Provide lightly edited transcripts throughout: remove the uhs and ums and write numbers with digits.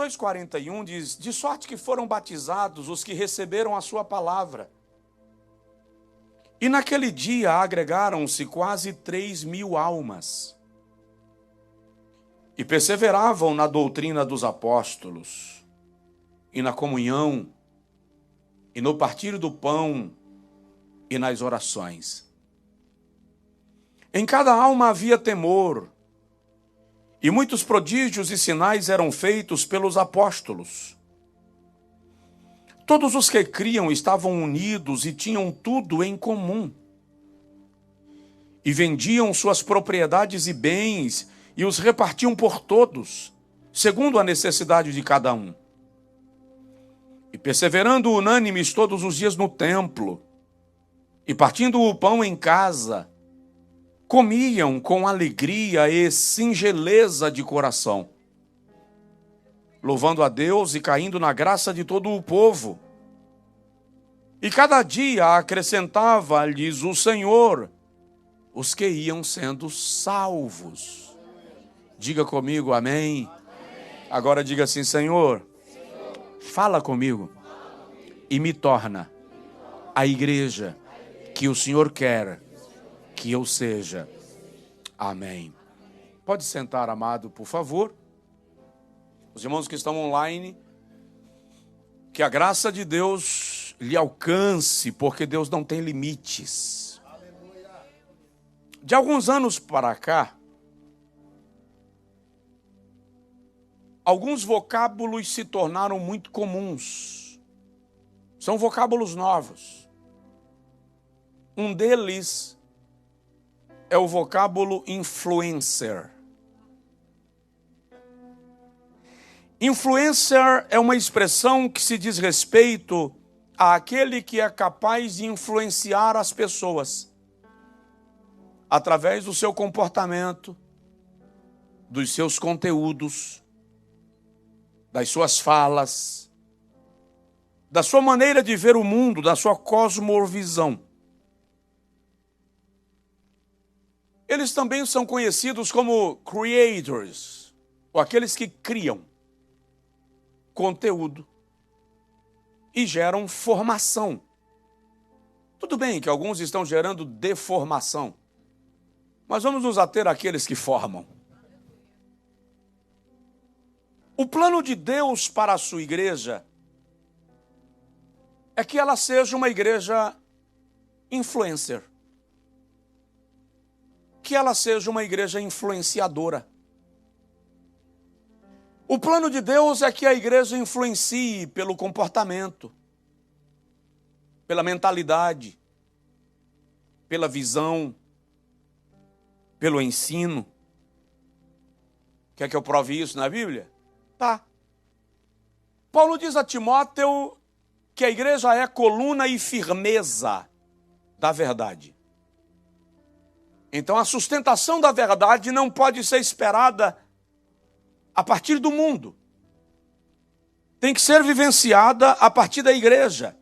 2,41 diz: de sorte que foram batizados os que receberam a sua palavra. E naquele dia agregaram-se quase 3.000 almas. E perseveravam na doutrina dos apóstolos, e na comunhão, e no partir do pão, e nas orações. Em cada alma havia temor, e muitos prodígios e sinais eram feitos pelos apóstolos. Todos os que criam estavam unidos e tinham tudo em comum. E vendiam suas propriedades e bens e os repartiam por todos, segundo a necessidade de cada um. E perseverando unânimes todos os dias no templo, e partindo o pão em casa, comiam com alegria e singeleza de coração, louvando a Deus e caindo na graça de todo o povo. E cada dia acrescentava-lhes o Senhor os que iam sendo salvos. Diga comigo, amém. Agora diga assim: Senhor, fala comigo e me torna a igreja que o Senhor quer que eu seja. Amém. Pode sentar, amado, por favor. Os irmãos que estão online, que a graça de Deus lhe alcance, porque Deus não tem limites. De alguns anos para cá, alguns vocábulos se tornaram muito comuns. São vocábulos novos. Um deles é o vocábulo influencer. Influencer é uma expressão que se diz respeito àquele que é capaz de influenciar as pessoas através do seu comportamento, dos seus conteúdos, das suas falas, da sua maneira de ver o mundo, da sua cosmovisão. Eles também são conhecidos como creators, ou aqueles que criam conteúdo e geram formação. Tudo bem que alguns estão gerando deformação, mas vamos nos ater àqueles que formam. O plano de Deus para a sua igreja é que ela seja uma igreja influencer. Que ela seja uma igreja influenciadora. O plano de Deus é que a igreja influencie pelo comportamento, pela mentalidade, pela visão, pelo ensino. Quer que eu prove isso na Bíblia? Tá. Paulo diz a Timóteo que a igreja é coluna e firmeza da verdade. Então a sustentação da verdade não pode ser esperada a partir do mundo. Tem que ser vivenciada a partir da igreja.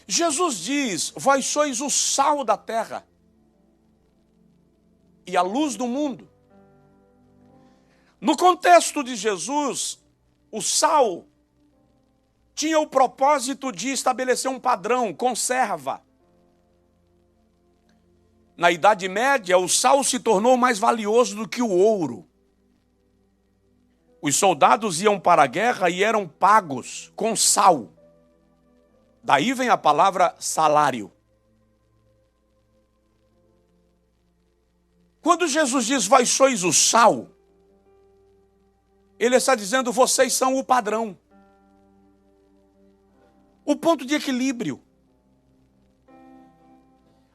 Jesus diz: vós sois o sal da terra e a luz do mundo. No contexto de Jesus, o sal tinha o propósito de estabelecer um padrão, conserva. Na Idade Média, o sal se tornou mais valioso do que o ouro. Os soldados iam para a guerra e eram pagos com sal. Daí vem a palavra salário. Quando Jesus diz, vós sois o sal, ele está dizendo, vocês são o padrão. O ponto de equilíbrio.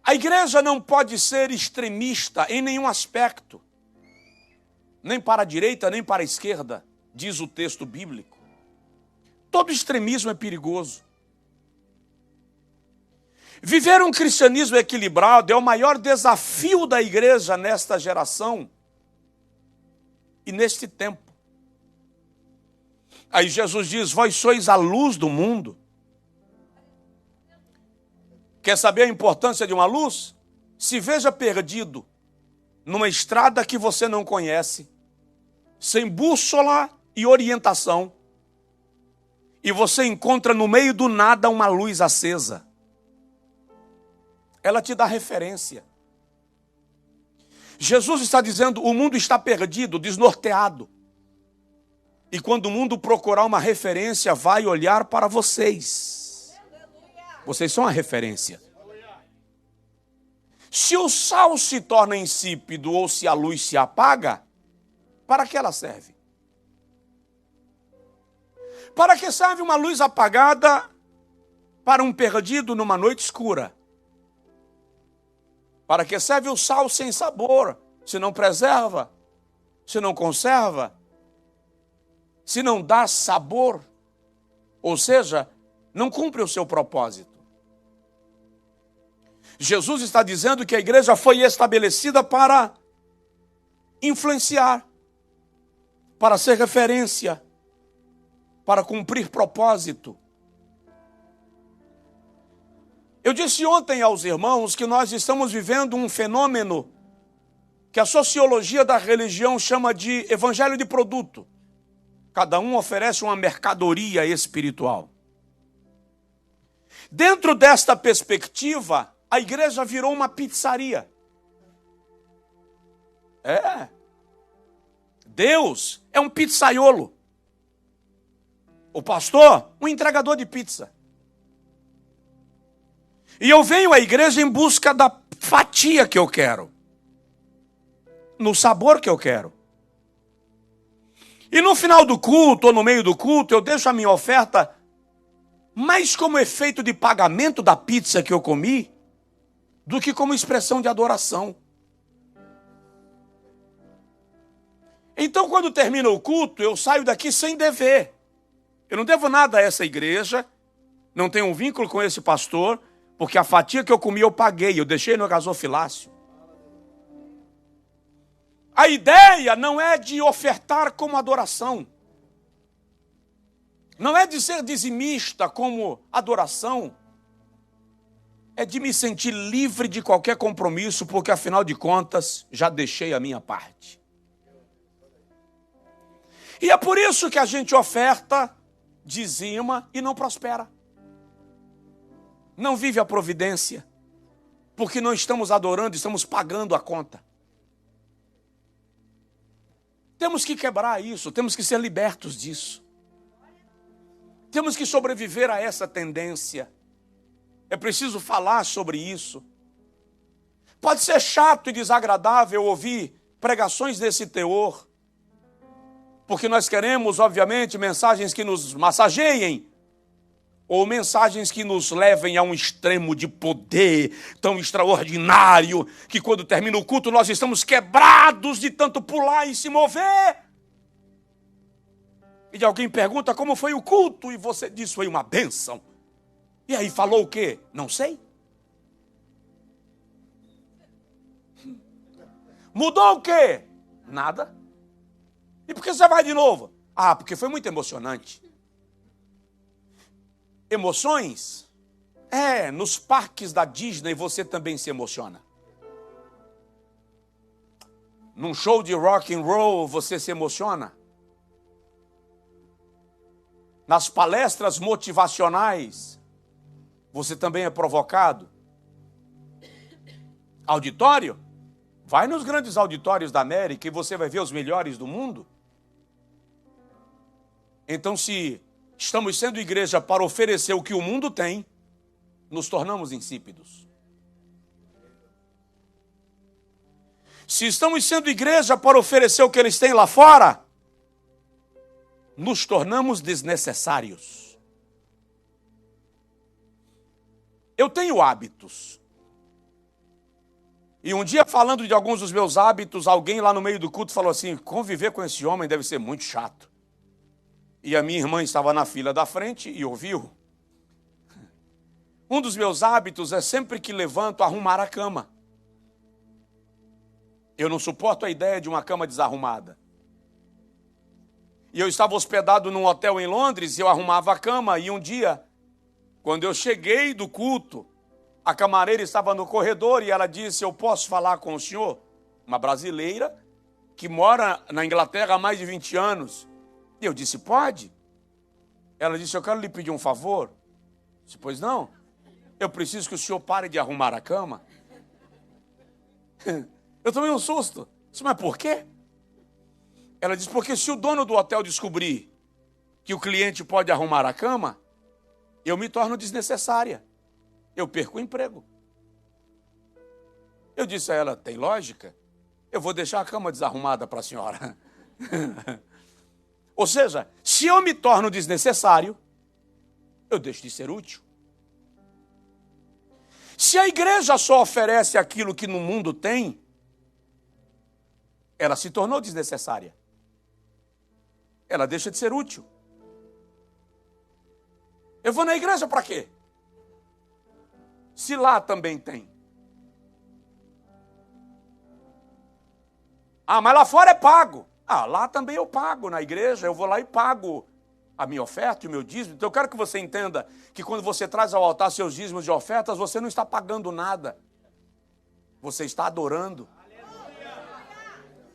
A igreja não pode ser extremista em nenhum aspecto. Nem para a direita, nem para a esquerda, diz o texto bíblico. Todo extremismo é perigoso. Viver um cristianismo equilibrado é o maior desafio da igreja nesta geração e neste tempo. Aí Jesus diz, vós sois a luz do mundo. Quer saber a importância de uma luz? Se veja perdido numa estrada que você não conhece. sem bússola e orientação, e você encontra no meio do nada uma luz acesa. Ela te dá referência. Jesus está dizendo, o mundo está perdido, desnorteado. E quando o mundo procurar uma referência, vai olhar para vocês. Vocês são a referência. Se o sal se torna insípido ou se a luz se apaga, para que ela serve? Para que serve uma luz apagada para um perdido numa noite escura? Para que serve o sal sem sabor, se não preserva, se não conserva, se não dá sabor, ou seja, não cumpre o seu propósito. Jesus está dizendo que a igreja foi estabelecida para influenciar, para ser referência, para cumprir propósito. Eu disse ontem aos irmãos que nós estamos vivendo um fenômeno que a sociologia da religião chama de evangelho de produto. Cada um oferece uma mercadoria espiritual. Dentro desta perspectiva, a igreja virou uma pizzaria. Deus é um pizzaiolo. O pastor, um entregador de pizza. E eu venho à igreja em busca da fatia que eu quero. No sabor que eu quero. E no final do culto, ou no meio do culto, eu deixo a minha oferta mais como efeito de pagamento da pizza que eu comi, do que como expressão de adoração. Então, quando termina o culto, eu saio daqui sem dever. Eu não devo nada a essa igreja, não tenho um vínculo com esse pastor, porque a fatia que eu comi eu paguei, eu deixei no gasofilácio. A ideia não é de ofertar como adoração. Não é de ser dizimista como adoração. É de me sentir livre de qualquer compromisso, porque afinal de contas, já deixei a minha parte. E é por isso que a gente oferta, dizima e não prospera. Não vive a providência, porque não estamos adorando, estamos pagando a conta. Temos que quebrar isso, temos que ser libertos disso. Temos que sobreviver a essa tendência. É preciso falar sobre isso. Pode ser chato e desagradável ouvir pregações desse teor, porque nós queremos, obviamente, mensagens que nos massageiem, ou mensagens que nos levem a um extremo de poder tão extraordinário, que quando termina o culto nós estamos quebrados de tanto pular e se mover. E alguém pergunta como foi o culto, e você diz, foi uma bênção. E aí falou o quê? Não sei. Mudou o quê? Nada. E por que você vai de novo? Ah, porque foi muito emocionante. Emoções? Nos parques da Disney você também se emociona. Num show de rock and roll você se emociona. Nas palestras motivacionais você também é provocado. Auditório? Vai nos grandes auditórios da América e você vai ver os melhores do mundo. Então, se estamos sendo igreja para oferecer o que o mundo tem, nos tornamos insípidos. Se estamos sendo igreja para oferecer o que eles têm lá fora, nos tornamos desnecessários. Eu tenho hábitos. E um dia, falando de alguns dos meus hábitos, alguém lá no meio do culto falou assim, conviver com esse homem deve ser muito chato. E a minha irmã estava na fila da frente e ouviu. Um dos meus hábitos é sempre que levanto arrumar a cama. Eu não suporto a ideia de uma cama desarrumada. E eu estava hospedado num hotel em Londres e eu arrumava a cama. E um dia, quando eu cheguei do culto, a camareira estava no corredor e ela disse, eu posso falar com o senhor? Uma brasileira que mora na Inglaterra há mais de 20 anos. E eu disse, pode? Ela disse, eu quero lhe pedir um favor. Eu disse, pois não. Eu preciso que o senhor pare de arrumar a cama. Eu tomei um susto. Eu disse, mas por quê? Ela disse, porque se o dono do hotel descobrir que o cliente pode arrumar a cama, eu me torno desnecessária. Eu perco o emprego. Eu disse a ela, tem lógica? Eu vou deixar a cama desarrumada para a senhora. Ou seja, se eu me torno desnecessário, eu deixo de ser útil. Se a igreja só oferece aquilo que no mundo tem, ela se tornou desnecessária. Ela deixa de ser útil. Eu vou na igreja para quê? Se lá também tem. Ah, mas lá fora é pago. Ah, lá também eu pago na igreja, eu vou lá e pago a minha oferta e o meu dízimo. Então eu quero que você entenda que quando você traz ao altar seus dízimos de ofertas, você não está pagando nada. Você está adorando.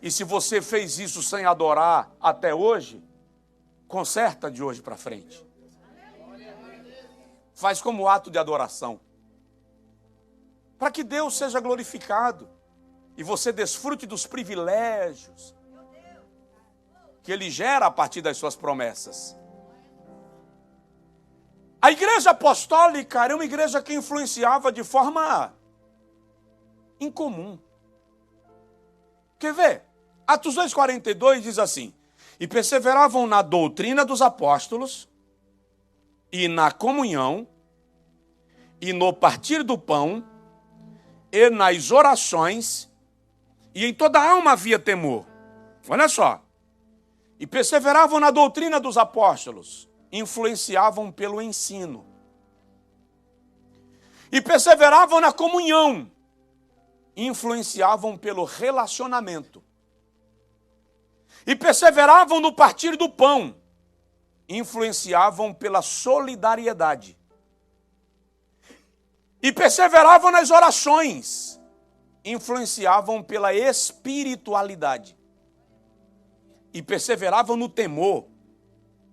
E se você fez isso sem adorar até hoje, conserta de hoje para frente. Faz como ato de adoração. Para que Deus seja glorificado. E você desfrute dos privilégios que Ele gera a partir das suas promessas. A igreja apostólica era uma igreja que influenciava de forma incomum. Quer ver? Atos 2,42 diz assim, e perseveravam na doutrina dos apóstolos, e na comunhão, e no partir do pão, e nas orações, e em toda alma havia temor. Olha só. E perseveravam na doutrina dos apóstolos, influenciavam pelo ensino. E perseveravam na comunhão, influenciavam pelo relacionamento. E perseveravam no partir do pão, influenciavam pela solidariedade. E perseveravam nas orações, influenciavam pela espiritualidade. E perseveravam no temor,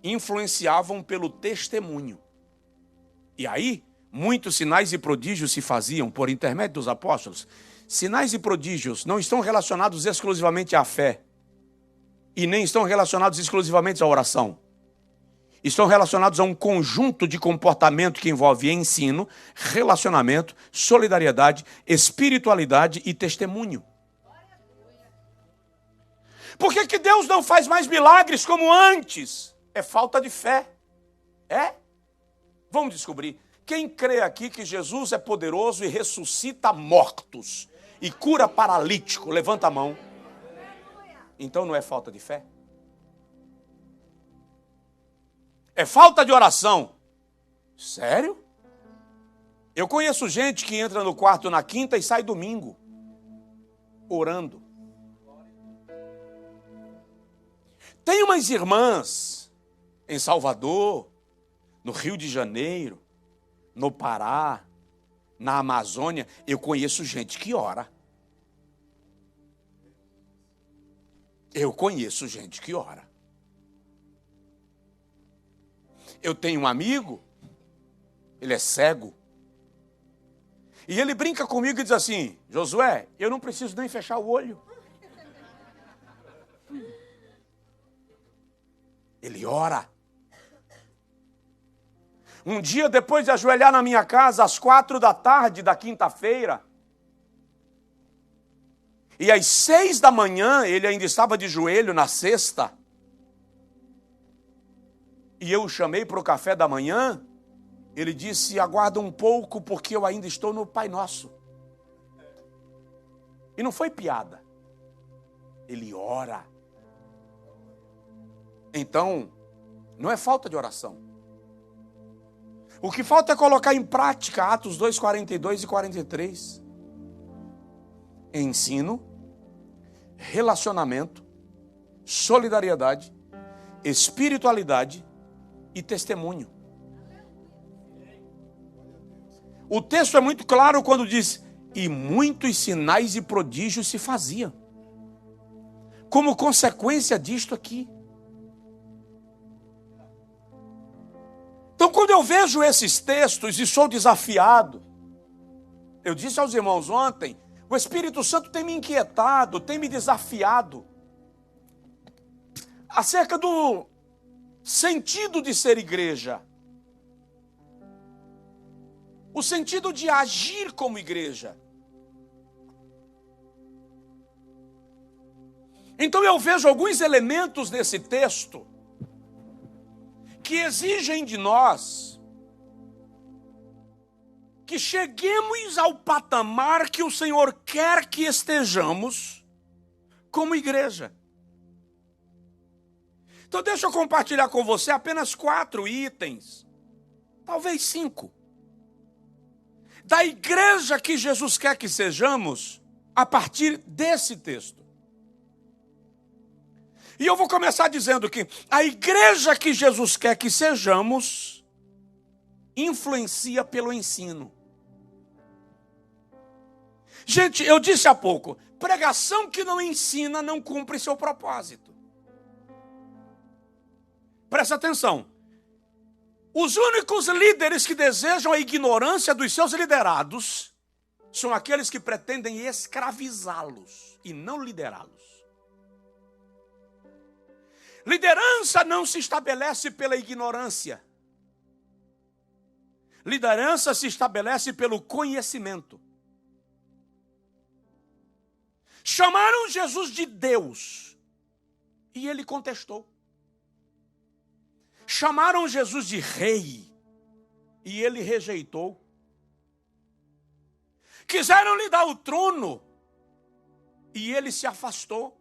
influenciavam pelo testemunho. E aí, muitos sinais e prodígios se faziam por intermédio dos apóstolos. Sinais e prodígios não estão relacionados exclusivamente à fé. E nem estão relacionados exclusivamente à oração. Estão relacionados a um conjunto de comportamento que envolve ensino, relacionamento, solidariedade, espiritualidade e testemunho. Por que Deus não faz mais milagres como antes? É falta de fé. É? Vamos descobrir. Quem crê aqui que Jesus é poderoso e ressuscita mortos e cura paralítico, levanta a mão. Então não é falta de fé? É falta de oração. Sério? Eu conheço gente que entra no quarto na quinta e sai domingo, orando. Tem umas irmãs em Salvador, no Rio de Janeiro, no Pará, na Amazônia. Eu conheço gente que ora. Eu conheço gente que ora. Eu tenho um amigo, ele é cego, e ele brinca comigo e diz assim, Josué, eu não preciso nem fechar o olho. Ele ora. Um dia, depois de ajoelhar na minha casa, às 4h da quinta-feira, e às 6h, ele ainda estava de joelho na sexta, e eu o chamei para o café da manhã, ele disse, aguarda um pouco, porque eu ainda estou no Pai Nosso. E não foi piada. Ele ora. Então, não é falta de oração. O que falta é colocar em prática Atos 2:42 e 43. Ensino, relacionamento, solidariedade, espiritualidade e testemunho. O texto é muito claro quando diz, e muitos sinais e prodígios se faziam. como consequência disto aqui. Então, quando eu vejo esses textos e sou desafiado, eu disse aos irmãos ontem, o Espírito Santo tem me inquietado, tem me desafiado acerca do sentido de ser igreja, o sentido de agir como igreja. Então eu vejo alguns elementos nesse texto que exigem de nós que cheguemos ao patamar que o Senhor quer que estejamos como igreja. Então deixa eu compartilhar com você apenas 4 itens, talvez 5, da igreja que Jesus quer que sejamos a partir desse texto. E eu vou começar dizendo que a igreja que Jesus quer que sejamos influencia pelo ensino. Gente, eu disse há pouco, pregação que não ensina não cumpre seu propósito. Presta atenção. Os únicos líderes que desejam a ignorância dos seus liderados são aqueles que pretendem escravizá-los e não liderá-los. Liderança não se estabelece pela ignorância. Liderança se estabelece pelo conhecimento. Chamaram Jesus de Deus e ele contestou. Chamaram Jesus de rei e ele rejeitou. Quiseram lhe dar o trono e ele se afastou.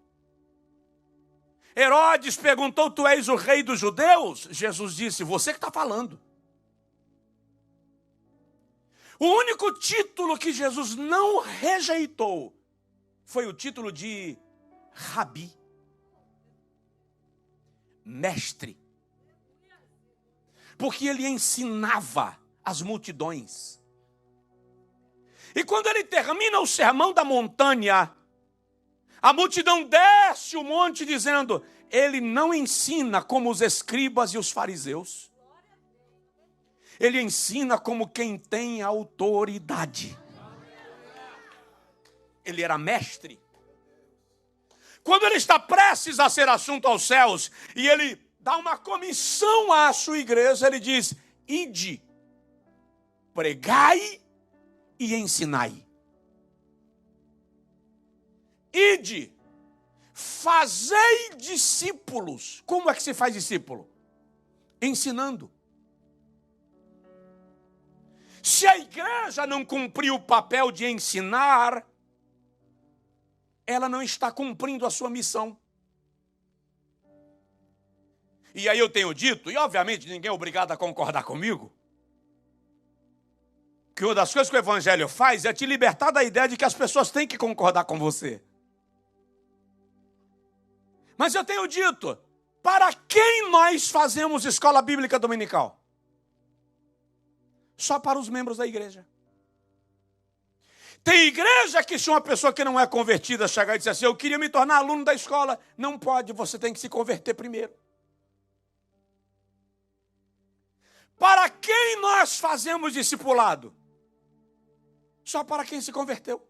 Herodes perguntou, tu és o rei dos judeus? Jesus disse, você que está falando. O único título que Jesus não rejeitou foi o título de Rabi, mestre. Porque ele ensinava as multidões. E quando ele termina o sermão da montanha, a multidão desce o monte dizendo, ele não ensina como os escribas e os fariseus. Ele ensina como quem tem autoridade. Ele era mestre. Quando ele está prestes a ser assunto aos céus, e ele dá uma comissão à sua igreja, ele diz, ide, pregai e ensinai. Ide, fazei discípulos. Como é que se faz discípulo? Ensinando. Se a igreja não cumprir o papel de ensinar, ela não está cumprindo a sua missão. E aí eu tenho dito, e obviamente ninguém é obrigado a concordar comigo, que uma das coisas que o evangelho faz é te libertar da ideia de que as pessoas têm que concordar com você. Mas eu tenho dito, para quem nós fazemos escola bíblica dominical? Só para os membros da igreja. Tem igreja que se uma pessoa que não é convertida chegar e dizer assim, eu queria me tornar aluno da escola, não pode, você tem que se converter primeiro. Para quem nós fazemos discipulado? Só para quem se converteu.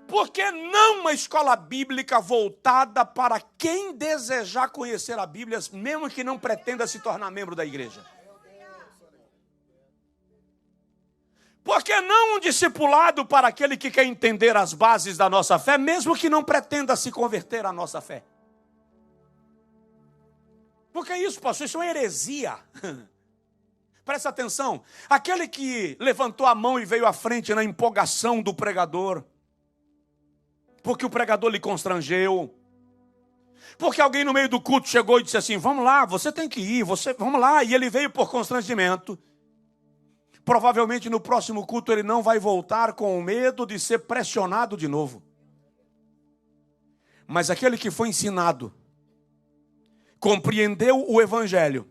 Por que não uma escola bíblica voltada para quem desejar conhecer a Bíblia, mesmo que não pretenda se tornar membro da igreja? Por que não um discipulado para aquele que quer entender as bases da nossa fé, mesmo que não pretenda se converter à nossa fé? Porque isso, pastor, isso é uma heresia. Presta atenção, aquele que levantou a mão e veio à frente na empolgação do pregador, porque o pregador lhe constrangeu, porque alguém no meio do culto chegou e disse assim, vamos lá, você tem que ir, vamos lá, e ele veio por constrangimento. Provavelmente no próximo culto ele não vai voltar com medo de ser pressionado de novo. Mas aquele que foi ensinado, compreendeu o evangelho,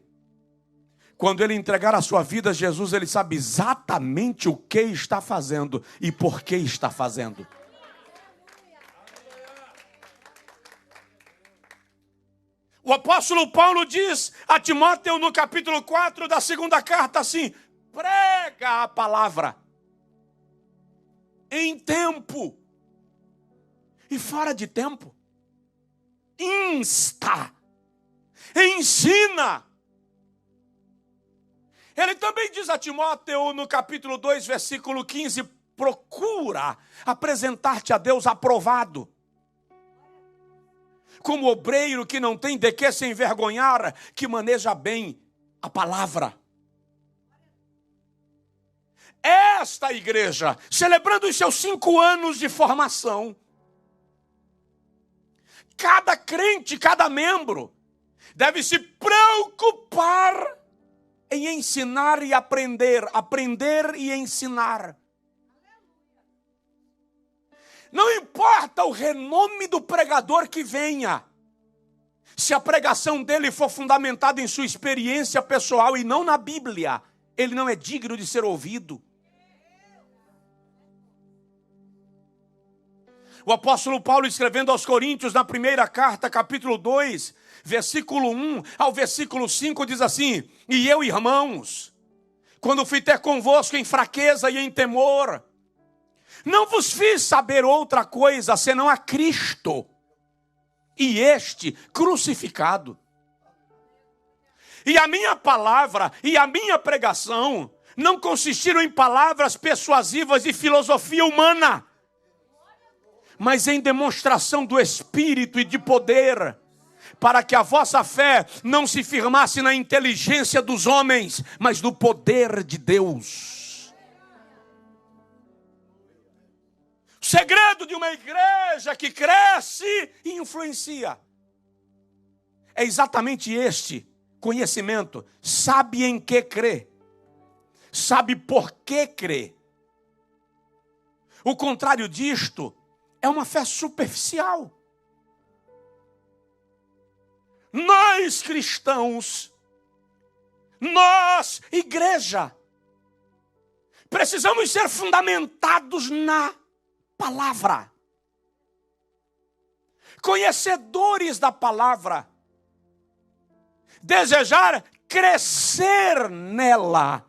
quando ele entregar a sua vida a Jesus, ele sabe exatamente o que está fazendo e por que está fazendo. O apóstolo Paulo diz a Timóteo no capítulo 4 da segunda carta assim: prega a palavra em tempo e fora de tempo. Insta, ensina. Ele também diz a Timóteo no capítulo 2, versículo 15, procura apresentar-te a Deus aprovado, como obreiro que não tem de que se envergonhar, que maneja bem a palavra. Esta igreja, celebrando os seus 5 anos de formação, cada crente, cada membro, deve se preocupar em ensinar e aprender e ensinar. Não importa o renome do pregador que venha, se a pregação dele for fundamentada em sua experiência pessoal e não na Bíblia, ele não é digno de ser ouvido. O apóstolo Paulo, escrevendo aos Coríntios, na primeira carta, capítulo 2, versículo 1 ao versículo 5, diz assim: e eu, irmãos, quando fui ter convosco em fraqueza e em temor, não vos fiz saber outra coisa, senão a Cristo, e este crucificado. E a minha palavra e a minha pregação não consistiram em palavras persuasivas de filosofia humana, mas em demonstração do Espírito e de poder, para que a vossa fé não se firmasse na inteligência dos homens, mas no poder de Deus. O segredo de uma igreja que cresce e influencia é exatamente este conhecimento. Sabe em que crê, sabe por que crê. O contrário disto é uma fé superficial. Nós cristãos, nós, igreja, precisamos ser fundamentados na palavra, conhecedores da palavra, desejar crescer nela,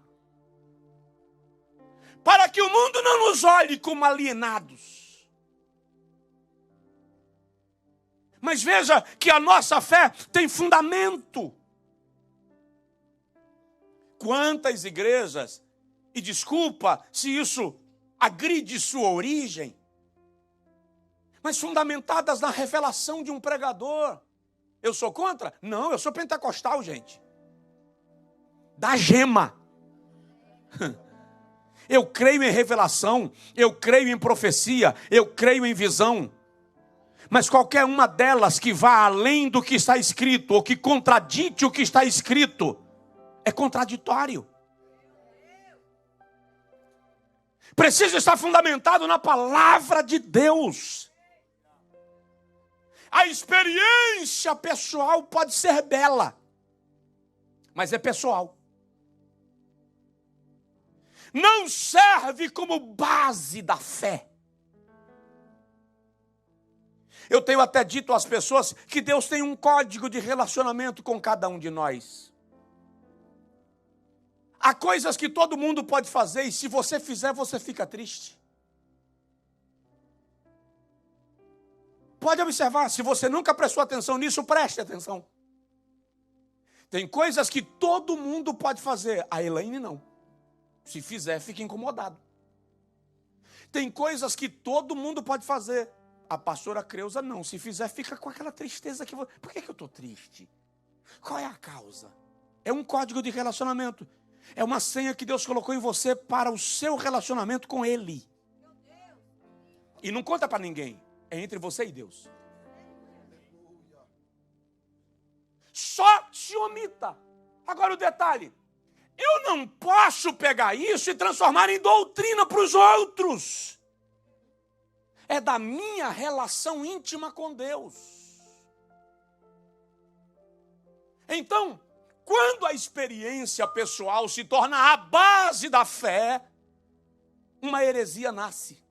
para que o mundo não nos olhe como alienados. Mas veja que a nossa fé tem fundamento. Quantas igrejas, e desculpa se isso agride sua origem, mas fundamentadas na revelação de um pregador. Eu sou contra? Não, eu sou pentecostal, gente. Da gema. Eu creio em revelação, eu creio em profecia, eu creio em visão. Mas qualquer uma delas que vá além do que está escrito, ou que contradite o que está escrito, é contraditório. Precisa estar fundamentado na palavra de Deus. A experiência pessoal pode ser bela, mas é pessoal. Não serve como base da fé. Eu tenho até dito às pessoas que Deus tem um código de relacionamento com cada um de nós. Há coisas que todo mundo pode fazer e se você fizer, você fica triste. Pode observar, se você nunca prestou atenção nisso, preste atenção. Tem coisas que todo mundo pode fazer, a Elaine não. Se fizer, fica incomodado. Tem coisas que todo mundo pode fazer, a pastora Creuza não. Se fizer, fica com aquela tristeza que... Por que eu estou triste? Qual é a causa? É um código de relacionamento. É uma senha que Deus colocou em você para o seu relacionamento com Ele. E não conta para ninguém. É entre você e Deus. Só se omita. Agora o detalhe. Eu não posso pegar isso e transformar em doutrina para os outros. É da minha relação íntima com Deus. Então, quando a experiência pessoal se torna a base da fé, uma heresia nasce.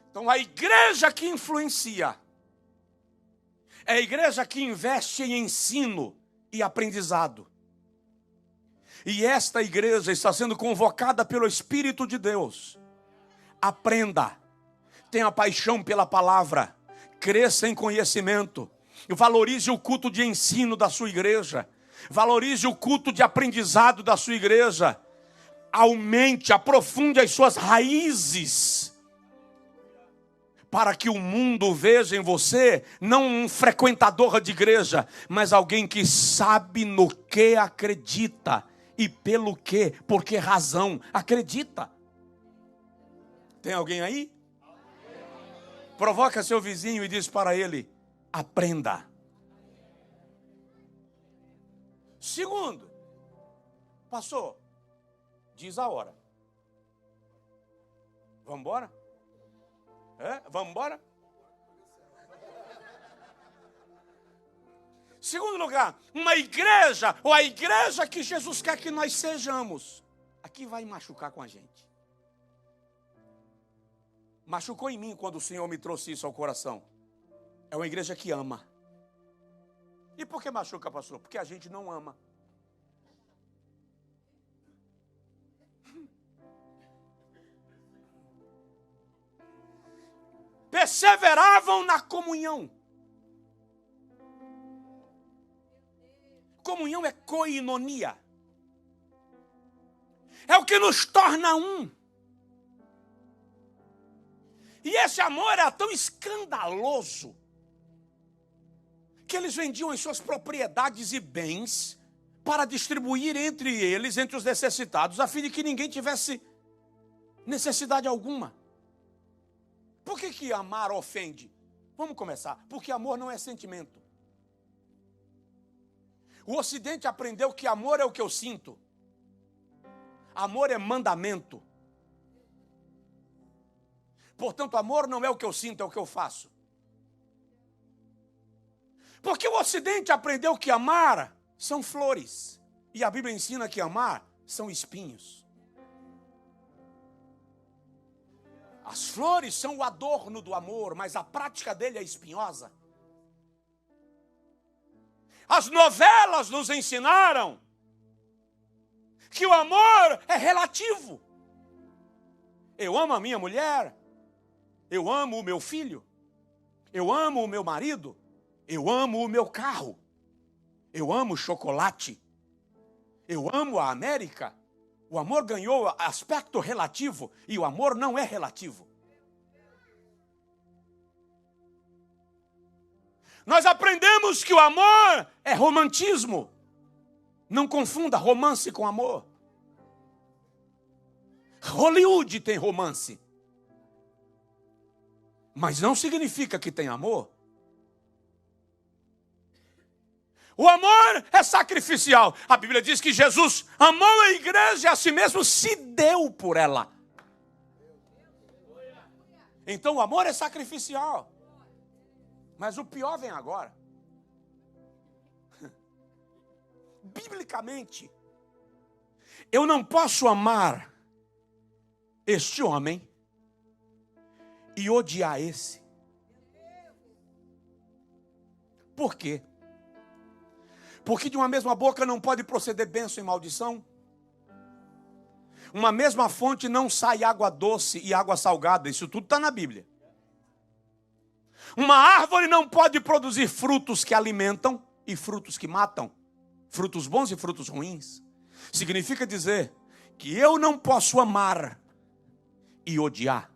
Então, a igreja que influencia É a igreja que investe em ensino e aprendizado. E esta igreja está sendo convocada pelo Espírito de Deus. Aprenda, tenha paixão pela palavra, cresça em conhecimento, valorize o culto de ensino da sua igreja, valorize o culto de aprendizado da sua igreja, aumente, aprofunde as suas raízes, para que o mundo veja em você, não um frequentador de igreja, mas alguém que sabe no que acredita, e pelo que, por que razão acredita. Tem alguém aí? Provoca seu vizinho e diz para ele: aprenda. Segundo, pastor, diz a hora. Vamos embora? Vamos embora? Segundo lugar, uma igreja, ou a igreja que Jesus quer que nós sejamos, aqui vai machucar com a gente. Machucou em mim quando o Senhor me trouxe isso ao coração. É uma igreja que ama. E por que machuca, pastor? Porque a gente não ama. Perseveravam na comunhão. Comunhão é koinonia. É o que nos torna um. E esse amor era tão escandaloso que eles vendiam as suas propriedades e bens para distribuir entre eles, entre os necessitados, a fim de que ninguém tivesse necessidade alguma. Por que amar ofende? Vamos começar. Porque amor não é sentimento. O Ocidente aprendeu que amor é o que eu sinto. Amor é mandamento. Portanto, amor não é o que eu sinto, é o que eu faço. Porque o Ocidente aprendeu que amar são flores. E a Bíblia ensina que amar são espinhos. As flores são o adorno do amor, mas a prática dele é espinhosa. As novelas nos ensinaram que o amor é relativo. Eu amo a minha mulher, eu amo o meu filho, eu amo o meu marido, eu amo o meu carro, eu amo o chocolate, eu amo a América. O amor ganhou aspecto relativo e o amor não é relativo. Nós aprendemos que o amor é romantismo. Não confunda romance com amor. Hollywood tem romance. Mas não significa que tem amor. O amor é sacrificial. A Bíblia diz que Jesus amou a igreja e a si mesmo se deu por ela. Então o amor é sacrificial. Mas o pior vem agora. Biblicamente, eu não posso amar este homem e odiar esse. Por quê? Porque de uma mesma boca não pode proceder bênção e maldição. Uma mesma fonte não sai água doce e água salgada. Isso tudo está na Bíblia. Uma árvore não pode produzir frutos que alimentam e frutos que matam. Frutos bons e frutos ruins. Significa dizer que eu não posso amar e odiar.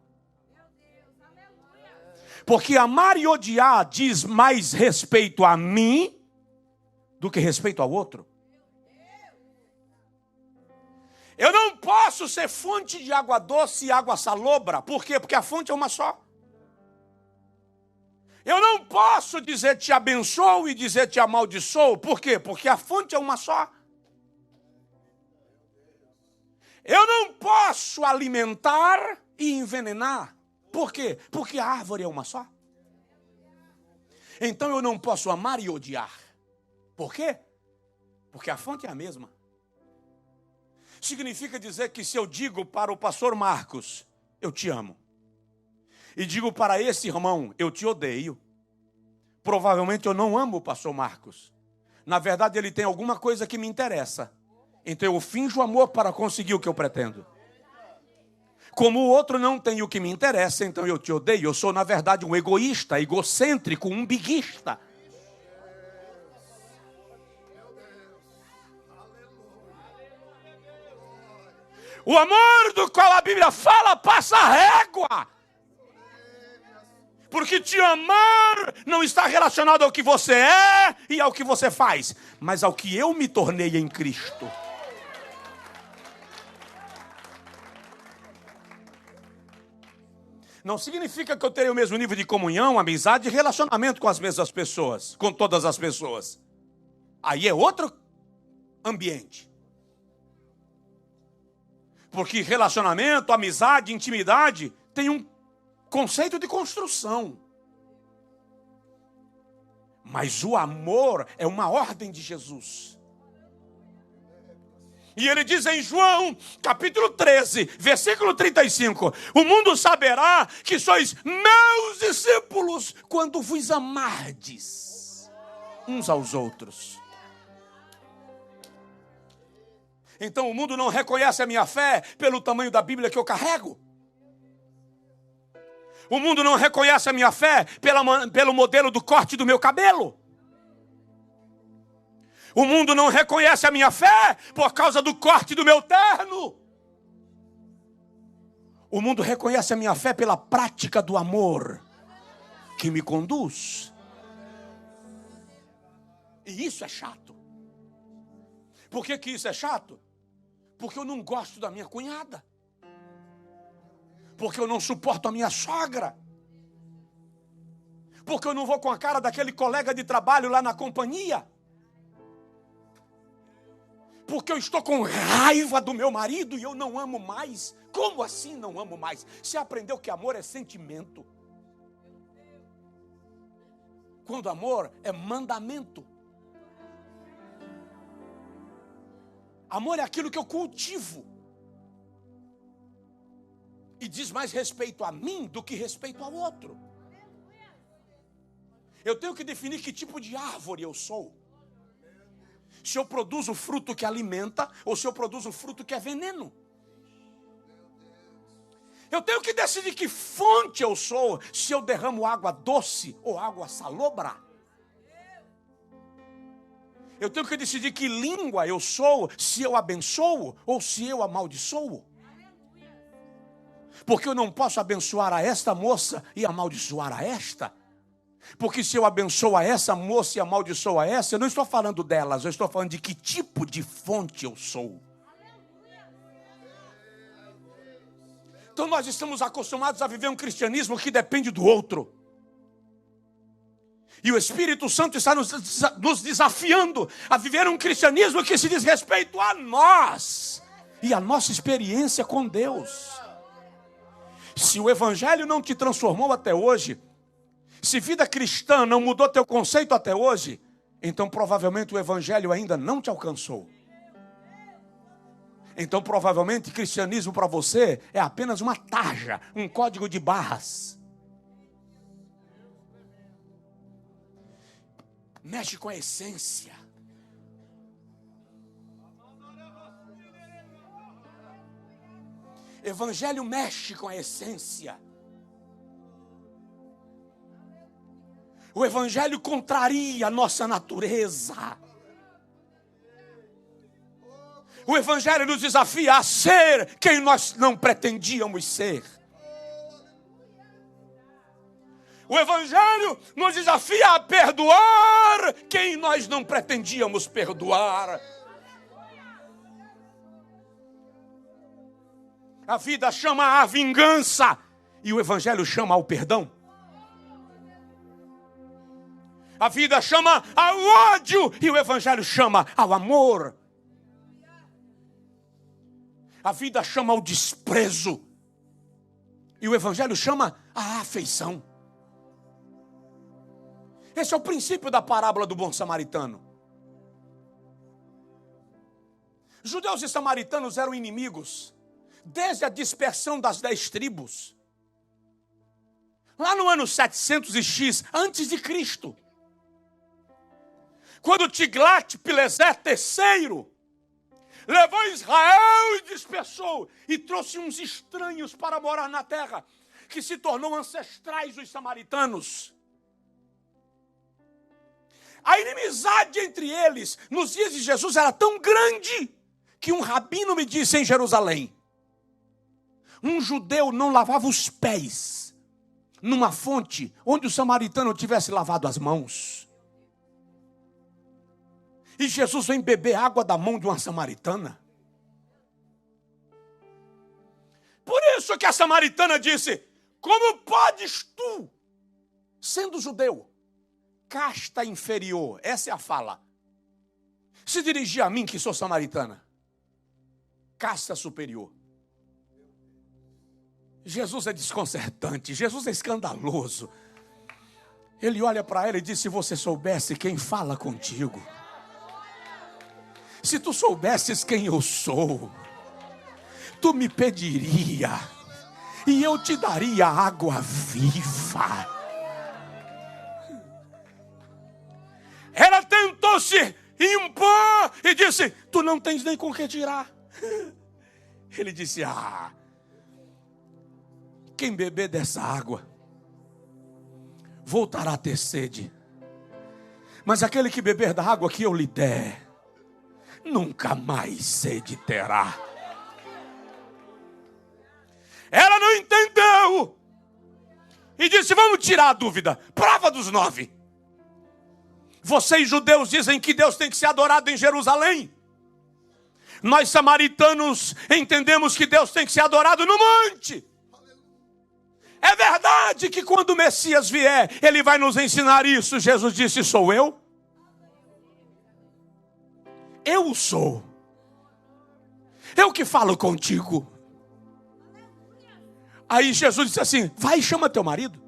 Porque amar e odiar diz mais respeito a mim do que respeito ao outro. Eu não posso ser fonte de água doce e água salobra. Por quê? Porque a fonte é uma só. Eu não posso dizer te abençoo e dizer te amaldiçoo. Por quê? Porque a fonte é uma só. Eu não posso alimentar e envenenar. Por quê? Porque a árvore é uma só. Então eu não posso amar e odiar. Por quê? Porque a fonte é a mesma. Significa dizer que se eu digo para o pastor Marcos, eu te amo, e digo para esse irmão, eu te odeio, Provavelmente eu não amo o pastor Marcos. Na verdade, ele tem alguma coisa que me interessa. Então eu finjo amor para conseguir o que eu pretendo. Como o outro não tem o que me interessa, então eu te odeio. Eu sou, na verdade, um egoísta, egocêntrico, um umbiguista. O amor do qual a Bíblia fala passa a régua. Porque te amar não está relacionado ao que você é e ao que você faz, mas ao que eu me tornei em Cristo. Não significa que eu terei o mesmo nível de comunhão, amizade e relacionamento com as mesmas pessoas, com todas as pessoas. Aí é outro ambiente. Porque relacionamento, amizade, intimidade tem um conceito de construção. Mas o amor é uma ordem de Jesus. E ele diz em João, capítulo 13, versículo 35, o mundo saberá que sois meus discípulos quando vos amardes uns aos outros. Então o mundo não reconhece a minha fé pelo tamanho da Bíblia que eu carrego. O mundo não reconhece a minha fé pelo modelo do corte do meu cabelo. O mundo não reconhece a minha fé por causa do corte do meu terno. O mundo reconhece a minha fé pela prática do amor que me conduz. E isso é chato. Por que isso é chato? Porque eu não gosto da minha cunhada. Porque eu não suporto a minha sogra. Porque eu não vou com a cara daquele colega de trabalho lá na companhia. Porque eu estou com raiva do meu marido e eu não amo mais. Como assim não amo mais? Você aprendeu que amor é sentimento. Quando amor é mandamento. Amor é aquilo que eu cultivo. E diz mais respeito a mim do que respeito ao outro. Eu tenho que definir que tipo de árvore eu sou. Se eu produzo fruto que alimenta ou se eu produzo fruto que é veneno. Eu tenho que decidir que fonte eu sou, se eu derramo água doce ou água salobra. Eu tenho que decidir que língua eu sou, se eu abençoo ou se eu amaldiçoo. Porque eu não posso abençoar a esta moça e amaldiçoar a esta. Porque se eu abençoo a essa moça e amaldiçoo a essa, eu não estou falando delas, eu estou falando de que tipo de fonte eu sou. Então nós estamos acostumados a viver um cristianismo que depende do outro. E o Espírito Santo está nos desafiando a viver um cristianismo que se diz respeito a nós e a nossa experiência com Deus. Se o Evangelho não te transformou até hoje, se vida cristã não mudou teu conceito até hoje, então provavelmente o Evangelho ainda não te alcançou. Então provavelmente cristianismo para você é apenas uma tarja, um código de barras. Mexe com a essência. Evangelho mexe com a essência. O Evangelho contraria a nossa natureza. O Evangelho nos desafia a ser quem nós não pretendíamos ser. O Evangelho nos desafia a perdoar quem nós não pretendíamos perdoar. A vida chama a vingança e o Evangelho chama ao perdão. A vida chama ao ódio e o Evangelho chama ao amor. A vida chama ao desprezo e o Evangelho chama à afeição. Esse é o princípio da parábola do bom samaritano. Judeus e samaritanos eram inimigos desde a dispersão das 10 tribos. Lá no ano 700 e X, antes de Cristo. Quando Tiglat-Pileser III levou Israel e dispersou, e trouxe uns estranhos para morar na terra, que se tornou ancestrais dos samaritanos. A inimizade entre eles, nos dias de Jesus, era tão grande, que um rabino me disse em Jerusalém, um judeu não lavava os pés numa fonte onde o samaritano tivesse lavado as mãos. E Jesus vem beber água da mão de uma samaritana. Por isso que a samaritana disse, como podes tu, sendo judeu, casta inferior, essa é a fala, se dirigir a mim que sou samaritana, casta superior. Jesus é desconcertante, Jesus é escandaloso. Ele olha para ela e diz, se você soubesse quem fala contigo, se tu soubesses quem eu sou, tu me pediria e eu te daria água viva. Ela tentou se impor e disse, tu não tens nem com que tirar. Ele disse, quem beber dessa água voltará a ter sede, mas aquele que beber da água que eu lhe der, nunca mais sede terá. Ela não entendeu e disse, vamos tirar a dúvida. Prova dos 9. Vocês judeus dizem que Deus tem que ser adorado em Jerusalém. Nós samaritanos entendemos que Deus tem que ser adorado no monte. É verdade que quando o Messias vier, ele vai nos ensinar isso. Jesus disse, sou eu? Eu sou. Eu que falo contigo. Aí Jesus disse assim, vai e chama teu marido.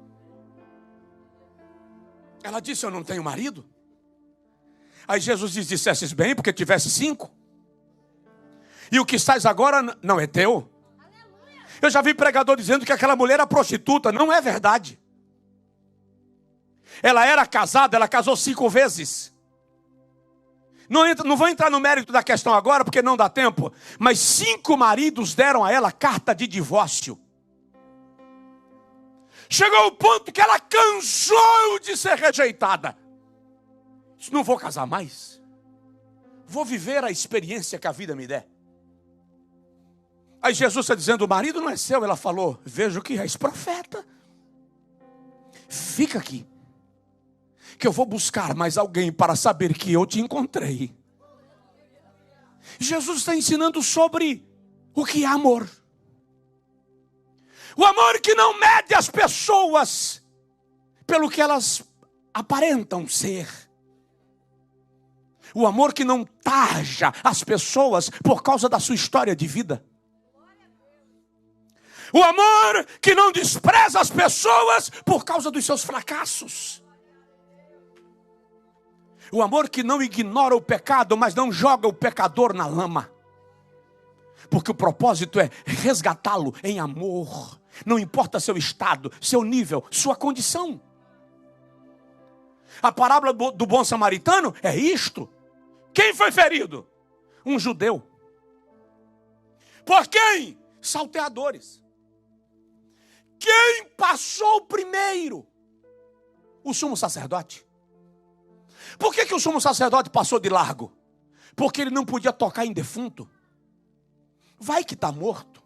Ela disse, eu não tenho marido. Aí Jesus disse, dissesses bem, porque tivesse 5. E o que estás agora não é teu. Eu já vi pregador dizendo que aquela mulher era prostituta. Não é verdade. Ela era casada, ela casou 5 vezes. Não vou entrar no mérito da questão agora, porque não dá tempo. Mas 5 maridos deram a ela carta de divórcio. Chegou o ponto que ela cansou de ser rejeitada. Disse, não vou casar mais. Vou viver a experiência que a vida me der. Aí Jesus está dizendo, o marido não é seu. Ela falou, vejo que és profeta. Fica aqui, que eu vou buscar mais alguém para saber que eu te encontrei. Jesus está ensinando sobre o que é amor. O amor que não mede as pessoas pelo que elas aparentam ser. O amor que não taja as pessoas por causa da sua história de vida. O amor que não despreza as pessoas por causa dos seus fracassos. O amor que não ignora o pecado, mas não joga o pecador na lama. Porque o propósito é resgatá-lo em amor. Não importa seu estado, seu nível, sua condição. A parábola do bom samaritano é isto. Quem foi ferido? Um judeu. Por quem? Salteadores. Quem passou primeiro? O sumo sacerdote. Por que o sumo sacerdote passou de largo? Porque ele não podia tocar em defunto. Vai que está morto.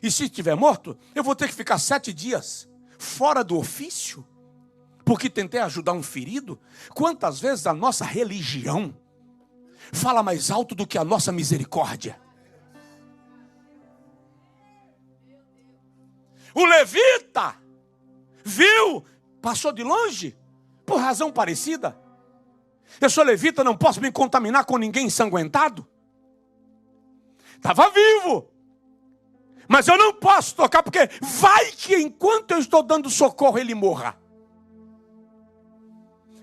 E se estiver morto, eu vou ter que ficar 7 dias fora do ofício, porque tentei ajudar um ferido. Quantas vezes a nossa religião fala mais alto do que a nossa misericórdia? O levita viu, passou de longe, por razão parecida. Eu sou levita, não posso me contaminar com ninguém ensanguentado. Estava vivo, mas eu não posso tocar, porque vai que enquanto eu estou dando socorro, ele morra.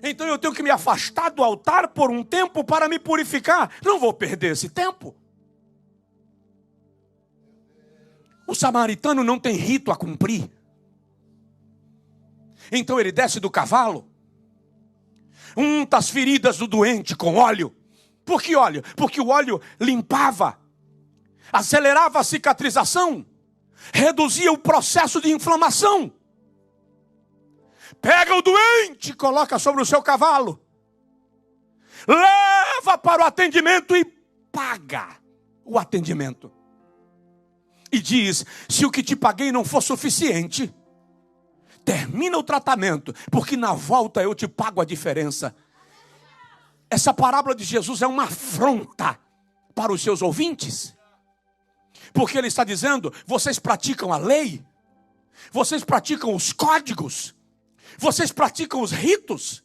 Então eu tenho que me afastar do altar por um tempo para me purificar. Não vou perder esse tempo. O samaritano não tem rito a cumprir. Então ele desce do cavalo, unta as feridas do doente com óleo. Por que óleo? Porque o óleo limpava, acelerava a cicatrização, reduzia o processo de inflamação. Pega o doente, coloca sobre o seu cavalo, leva para o atendimento e paga o atendimento. E diz: se o que te paguei não for suficiente, termina o tratamento, porque na volta eu te pago a diferença. Essa parábola de Jesus é uma afronta para os seus ouvintes, porque ele está dizendo: vocês praticam a lei, vocês praticam os códigos, vocês praticam os ritos,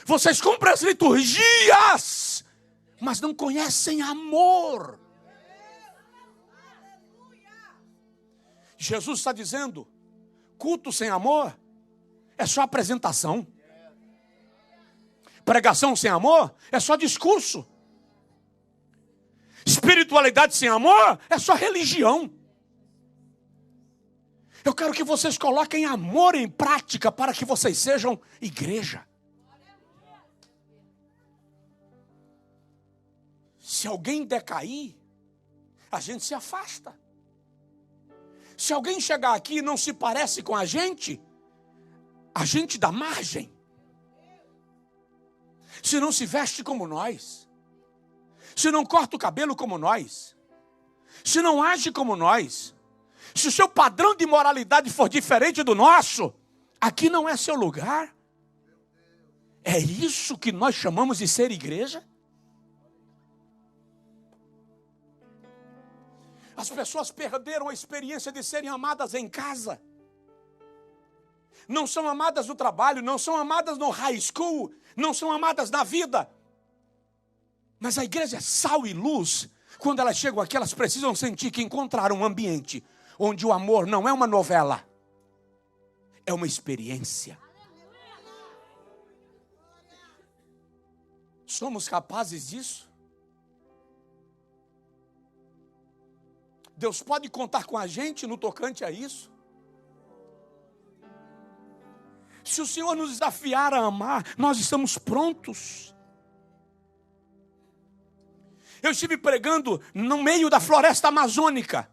vocês cumprem as liturgias, mas não conhecem amor. Jesus está dizendo: culto sem amor é só apresentação. Pregação sem amor é só discurso. Espiritualidade sem amor é só religião. Eu quero que vocês coloquem amor em prática para que vocês sejam igreja. Se alguém decair, a gente se afasta. Se alguém chegar aqui e não se parece com a gente dá margem. Se não se veste como nós, se não corta o cabelo como nós, se não age como nós, se o seu padrão de moralidade for diferente do nosso, aqui não é seu lugar. É isso que nós chamamos de ser igreja? As pessoas perderam a experiência de serem amadas em casa. Não são amadas no trabalho, não são amadas no high school, não são amadas na vida. Mas a igreja é sal e luz. Quando elas chegam aqui, elas precisam sentir que encontraram um ambiente onde o amor não é uma novela, é uma experiência. Somos capazes disso? Deus pode contar com a gente no tocante a isso? Se o Senhor nos desafiar a amar, nós estamos prontos. Eu estive pregando no meio da floresta amazônica,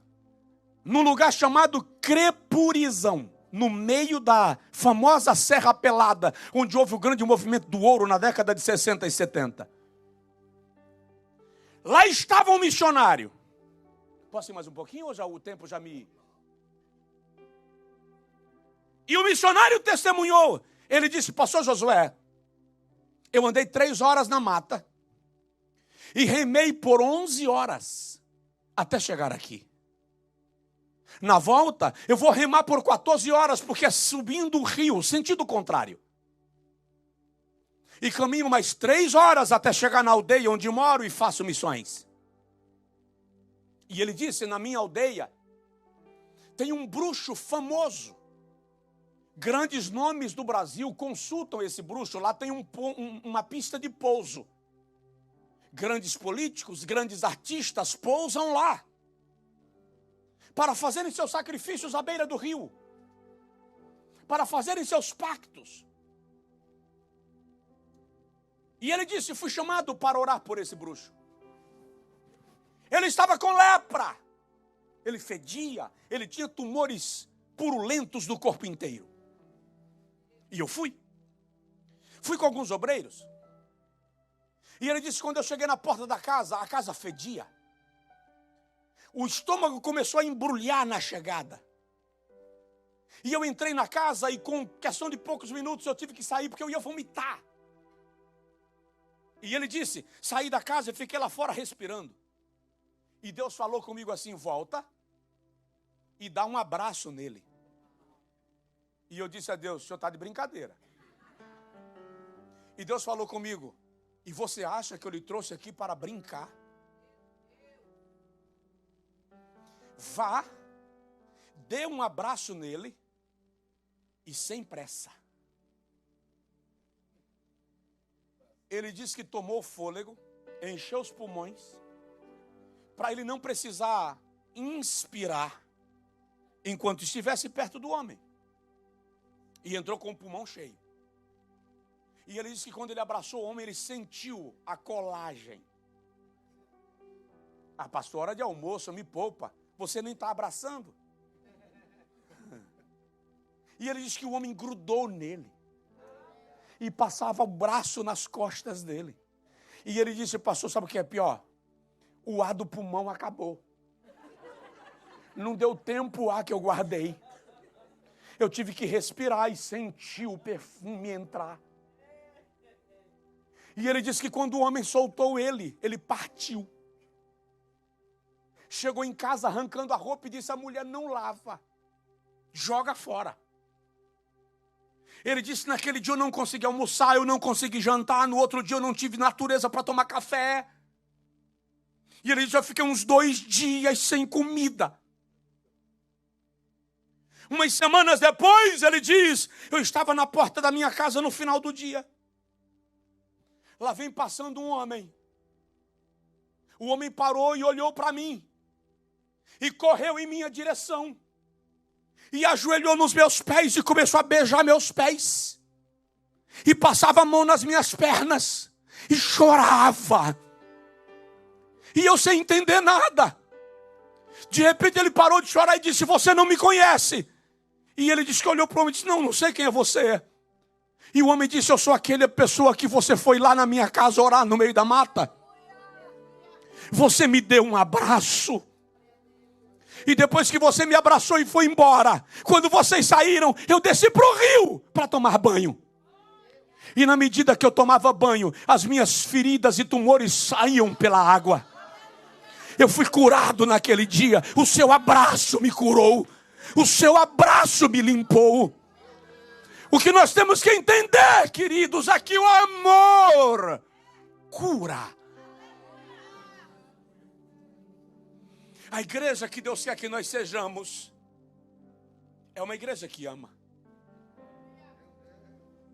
num lugar chamado Crepurizão, no meio da famosa Serra Pelada, onde houve o grande movimento do ouro na década de 60 e 70. Lá estava um missionário. Posso ir mais um pouquinho ou já o tempo já me... E o missionário testemunhou. Ele disse: pastor Josué, eu andei 3 horas na mata e remei por 11 horas até chegar aqui. Na volta, eu vou remar por 14 horas, porque é subindo o rio, sentido contrário. E caminho mais 3 horas até chegar na aldeia onde moro e faço missões. E ele disse: na minha aldeia tem um bruxo famoso. Grandes nomes do Brasil consultam esse bruxo. Lá tem uma pista de pouso. Grandes políticos, grandes artistas pousam lá para fazerem seus sacrifícios à beira do rio, para fazerem seus pactos. E ele disse: fui chamado para orar por esse bruxo. Ele estava com lepra, ele fedia, ele tinha tumores purulentos do corpo inteiro. E eu fui com alguns obreiros. E ele disse: quando eu cheguei na porta da casa, a casa fedia. O estômago começou a embrulhar na chegada. E eu entrei na casa e com questão de poucos minutos eu tive que sair porque eu ia vomitar. E ele disse: saí da casa e fiquei lá fora respirando. E Deus falou comigo assim: volta e dá um abraço nele. E eu disse a Deus: o senhor está de brincadeira. E Deus falou comigo: e você acha que eu lhe trouxe aqui para brincar? Vá, dê um abraço nele e sem pressa. Ele disse que tomou fôlego, encheu os pulmões, para ele não precisar inspirar enquanto estivesse perto do homem. E entrou com o pulmão cheio. E ele disse que quando ele abraçou o homem, ele sentiu a colagem. Ah, pastor, hora de almoço, me poupa. Você nem está abraçando. E ele disse que o homem grudou nele. E passava o braço nas costas dele. E ele disse, pastor, sabe o que é pior? O ar do pulmão acabou. Não deu tempo o ar que eu guardei. Eu tive que respirar e sentir o perfume entrar. E ele disse que quando o homem soltou ele partiu. Chegou em casa arrancando a roupa e disse, a mulher não lava. Joga fora. Ele disse, naquele dia eu não consegui almoçar, eu não consegui jantar, no outro dia eu não tive natureza para tomar café. E ele disse, eu fiquei uns 2 dias sem comida. Umas semanas depois, ele diz, eu estava na porta da minha casa no final do dia. Lá vem passando um homem. O homem parou e olhou para mim. E correu em minha direção. E ajoelhou nos meus pés e começou a beijar meus pés. E passava a mão nas minhas pernas. E chorava. E eu sem entender nada. De repente ele parou de chorar e disse, você não me conhece. E ele disse que olhou para o homem e disse, não sei quem é você. E o homem disse, eu sou aquela pessoa que você foi lá na minha casa orar no meio da mata. Você me deu um abraço. E depois que você me abraçou e foi embora, quando vocês saíram, eu desci para o rio para tomar banho. E na medida que eu tomava banho, as minhas feridas e tumores saíam pela água. Eu fui curado naquele dia. O seu abraço me curou. O seu abraço me limpou. O que nós temos que entender, queridos, é que o amor cura. A igreja que Deus quer que nós sejamos é uma igreja que ama.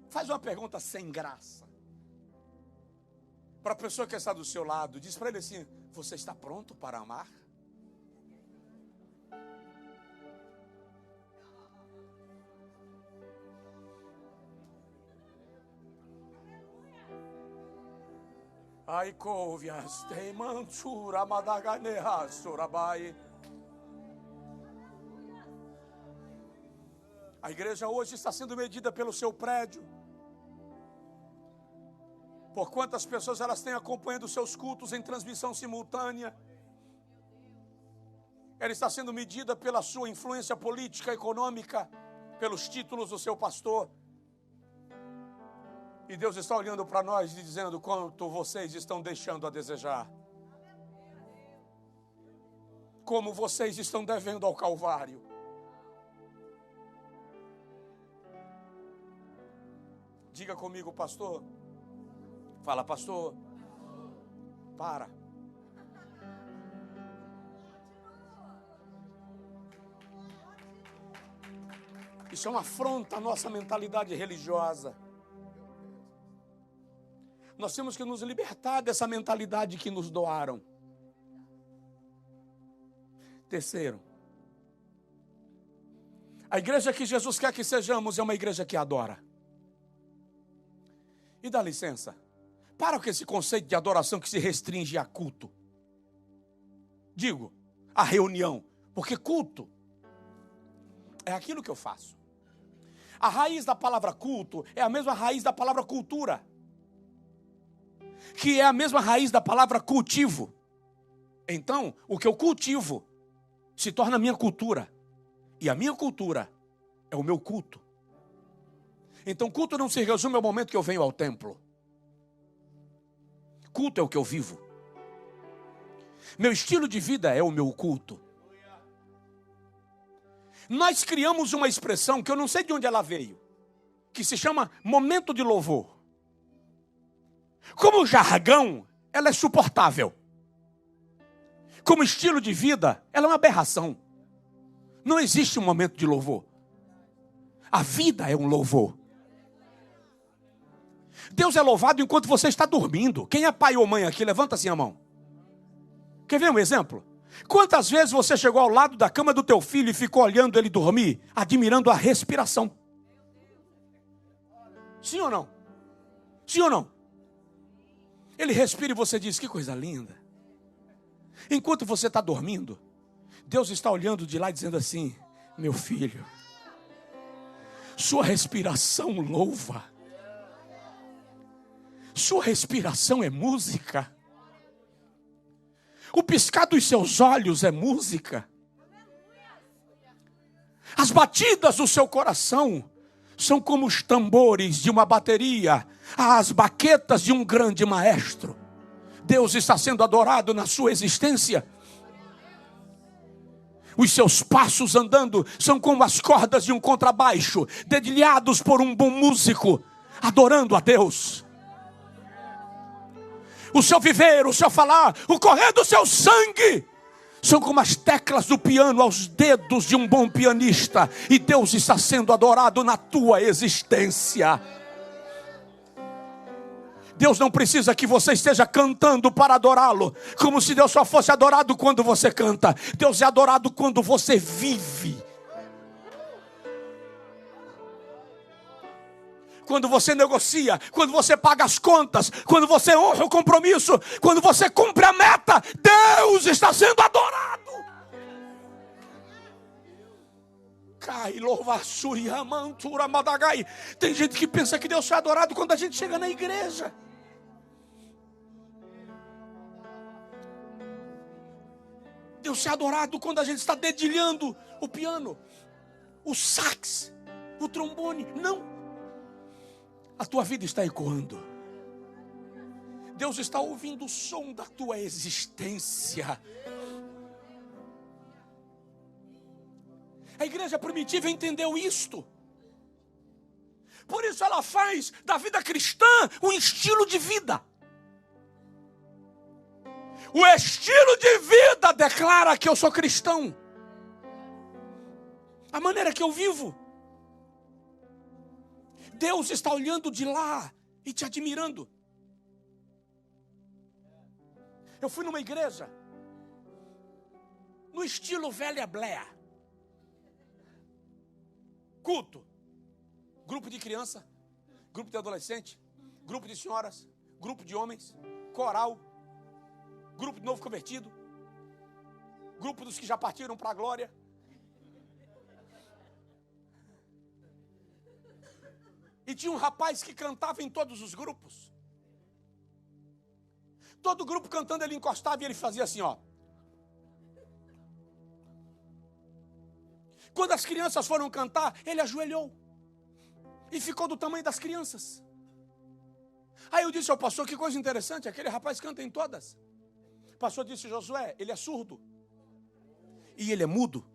Faz uma pergunta sem graça para a pessoa que está do seu lado. Diz para ele assim, você está pronto para amar? Ai, couvias, tem mansura, madaganeha, surabai. A igreja hoje está sendo medida pelo seu prédio. Por quantas pessoas elas têm acompanhando os seus cultos em transmissão simultânea. Ela está sendo medida pela sua influência política, econômica, pelos títulos do seu pastor. E Deus está olhando para nós e dizendo quanto vocês estão deixando a desejar. Como vocês estão devendo ao Calvário. Diga comigo, pastor. Fala, pastor. Para. Isso é uma afronta à nossa mentalidade religiosa. Nós temos que nos libertar dessa mentalidade que nos doaram. Terceiro, a igreja que Jesus quer que sejamos é uma igreja que adora. E dá licença, para com esse conceito de adoração que se restringe a culto. Digo, a reunião, porque culto é aquilo que eu faço. A raiz da palavra culto é a mesma raiz da palavra cultura, que é a mesma raiz da palavra cultivo. Então, o que eu cultivo se torna a minha cultura. E a minha cultura é o meu culto. Então, culto não se resume ao momento que eu venho ao templo. Culto é o que eu vivo. Meu estilo de vida é o meu culto. Nós criamos uma expressão que eu não sei de onde ela veio, que se chama momento de louvor. Como jargão, ela é suportável. Como estilo de vida, ela é uma aberração. Não existe um momento de louvor. A vida é um louvor. Deus é louvado enquanto você está dormindo. Quem é pai ou mãe aqui, levanta assim a mão. Quer ver um exemplo? Quantas vezes você chegou ao lado da cama do teu filho e ficou olhando ele dormir, admirando a respiração? Sim ou não? Sim ou não? Ele respira e você diz, que coisa linda. Enquanto você está dormindo, Deus está olhando de lá e dizendo assim, meu filho, sua respiração louva. Sua respiração é música. O piscar dos seus olhos é música. As batidas do seu coração são como os tambores de uma bateria, as baquetas de um grande maestro. Deus está sendo adorado na sua existência. Os seus passos andando são como as cordas de um contrabaixo, dedilhados por um bom músico, adorando a Deus. O seu viver, o seu falar, o correr do seu sangue são como as teclas do piano aos dedos de um bom pianista. E Deus está sendo adorado na tua existência. Deus não precisa que você esteja cantando para adorá-lo, como se Deus só fosse adorado quando você canta. Deus é adorado quando você vive. Quando você negocia, quando você paga as contas, quando você honra o compromisso, quando você cumpre a meta, Deus está sendo adorado. Cai, louva, suria, mantura, madagai. Tem gente que pensa que Deus é adorado quando a gente chega na igreja. Deus é adorado quando a gente está dedilhando o piano, o sax, o trombone. Não. A tua vida está ecoando. Deus está ouvindo o som da tua existência. A igreja primitiva entendeu isto. Por isso ela faz da vida cristã um estilo de vida. O estilo de vida declara que eu sou cristão. A maneira que eu vivo. Deus está olhando de lá e te admirando. Eu fui numa igreja no estilo velha Blair. Culto. Grupo de criança, grupo de adolescente, grupo de senhoras, grupo de homens, coral, grupo de novo convertido, grupo dos que já partiram para a glória. E tinha um rapaz que cantava em todos os grupos. Todo grupo cantando, ele encostava e ele fazia assim, ó. Quando as crianças foram cantar, ele ajoelhou. E ficou do tamanho das crianças. Aí eu disse ao pastor, que coisa interessante, aquele rapaz canta em todas. O pastor disse, Josué, ele é surdo. E ele é mudo.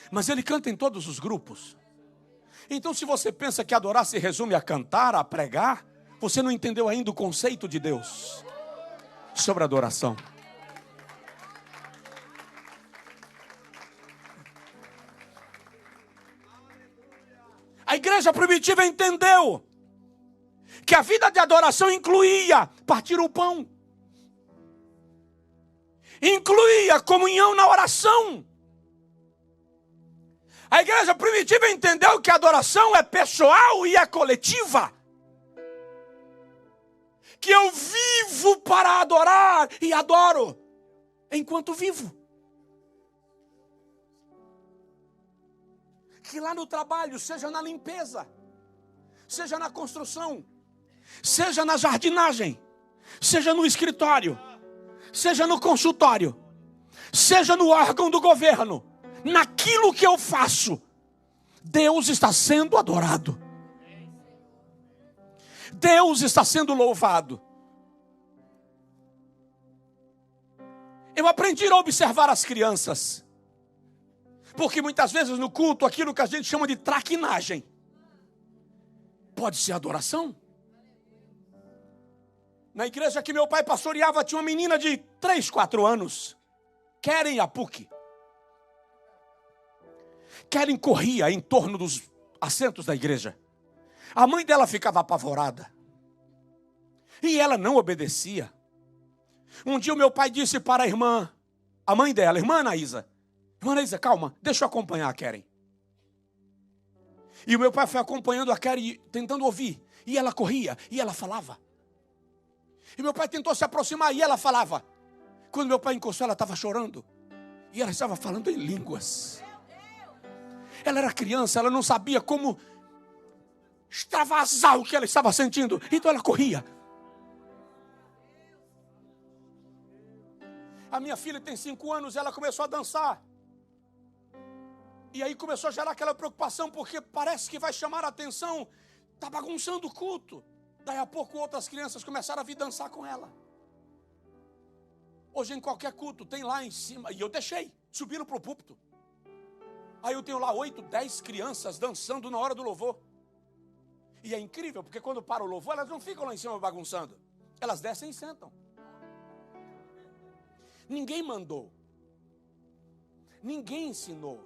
Mas ele canta em todos os grupos. Então, se você pensa que adorar se resume a cantar, a pregar, você não entendeu ainda o conceito de Deus sobre adoração. A igreja primitiva entendeu que a vida de adoração incluía partir o pão, incluía comunhão na oração. A igreja primitiva entendeu que a adoração é pessoal e é coletiva. Que eu vivo para adorar e adoro enquanto vivo. Que lá no trabalho, seja na limpeza, seja na construção, seja na jardinagem, seja no escritório, seja no consultório, seja no órgão do governo, naquilo que eu faço, Deus está sendo adorado. Deus está sendo louvado. Eu aprendi a observar as crianças. Porque muitas vezes no culto, aquilo que a gente chama de traquinagem, pode ser adoração. Na igreja que meu pai pastoreava, tinha uma menina de 3, 4 anos. Keren Apuki. Keren corria em torno dos assentos da igreja. A mãe dela ficava apavorada. E ela não obedecia. Um dia o meu pai disse para a irmã, a mãe dela, irmã Anaísa, calma, deixa eu acompanhar a Keren. E o meu pai foi acompanhando a Keren, tentando ouvir. E ela corria, e ela falava. E meu pai tentou se aproximar, e ela falava. Quando meu pai encostou, ela estava chorando. E ela estava falando em línguas. Ela era criança, ela não sabia como extravasar o que ela estava sentindo. Então ela corria. A minha filha tem 5 anos, ela começou a dançar. E aí começou a gerar aquela preocupação, porque parece que vai chamar a atenção. Está bagunçando o culto. Daí a pouco outras crianças começaram a vir dançar com ela. Hoje em qualquer culto tem lá em cima. E eu deixei, subiram para o púlpito. Aí eu tenho lá 8, 10 crianças dançando na hora do louvor. E é incrível, porque quando para o louvor, elas não ficam lá em cima bagunçando. Elas descem e sentam. Ninguém mandou. Ninguém ensinou.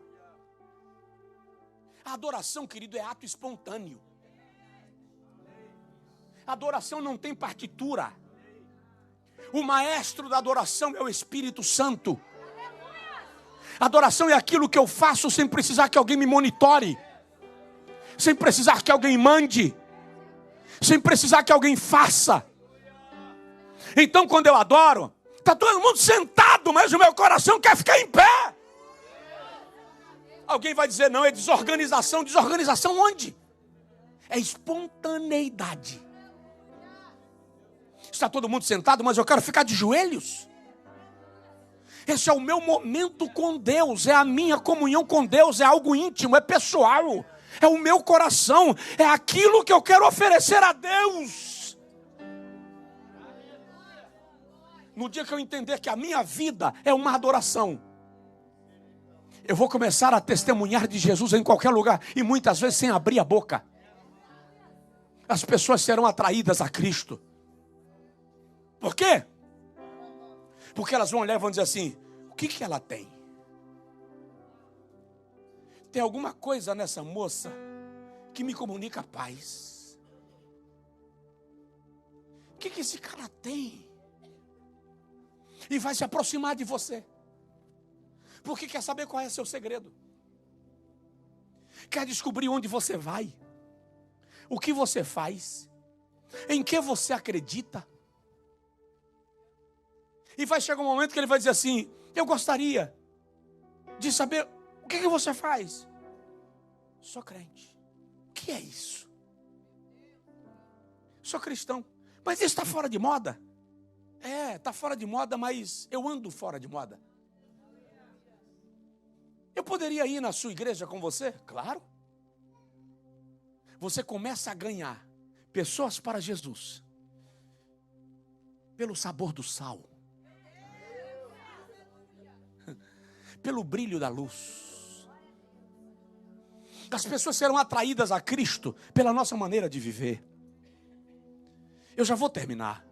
A adoração, querido, é ato espontâneo. A adoração não tem partitura. O maestro da adoração é o Espírito Santo. Adoração é aquilo que eu faço sem precisar que alguém me monitore, sem precisar que alguém mande, sem precisar que alguém faça. Então quando eu adoro, está todo mundo sentado, mas o meu coração quer ficar em pé. Alguém vai dizer, não, é desorganização. Desorganização onde? É espontaneidade. Está todo mundo sentado, mas eu quero ficar de joelhos. Esse é o meu momento com Deus, é a minha comunhão com Deus, é algo íntimo, é pessoal, é o meu coração, é aquilo que eu quero oferecer a Deus. No dia que eu entender que a minha vida é uma adoração, eu vou começar a testemunhar de Jesus em qualquer lugar, e muitas vezes sem abrir a boca. As pessoas serão atraídas a Cristo. Por quê? Porque elas vão olhar e vão dizer assim, o que ela tem? Tem alguma coisa nessa moça que me comunica paz. O que esse cara tem? E vai se aproximar de você. Porque quer saber qual é seu segredo. Quer descobrir onde você vai. O que você faz. Em que você acredita. E vai chegar um momento que ele vai dizer assim, eu gostaria de saber o que você faz. Sou crente. O que é isso? Sou cristão. Mas isso está fora de moda? É, está fora de moda, mas eu ando fora de moda. Eu poderia ir na sua igreja com você? Claro. Você começa a ganhar pessoas para Jesus pelo sabor do sal, pelo brilho da luz. As pessoas serão atraídas a Cristo pela nossa maneira de viver. Eu já vou terminar.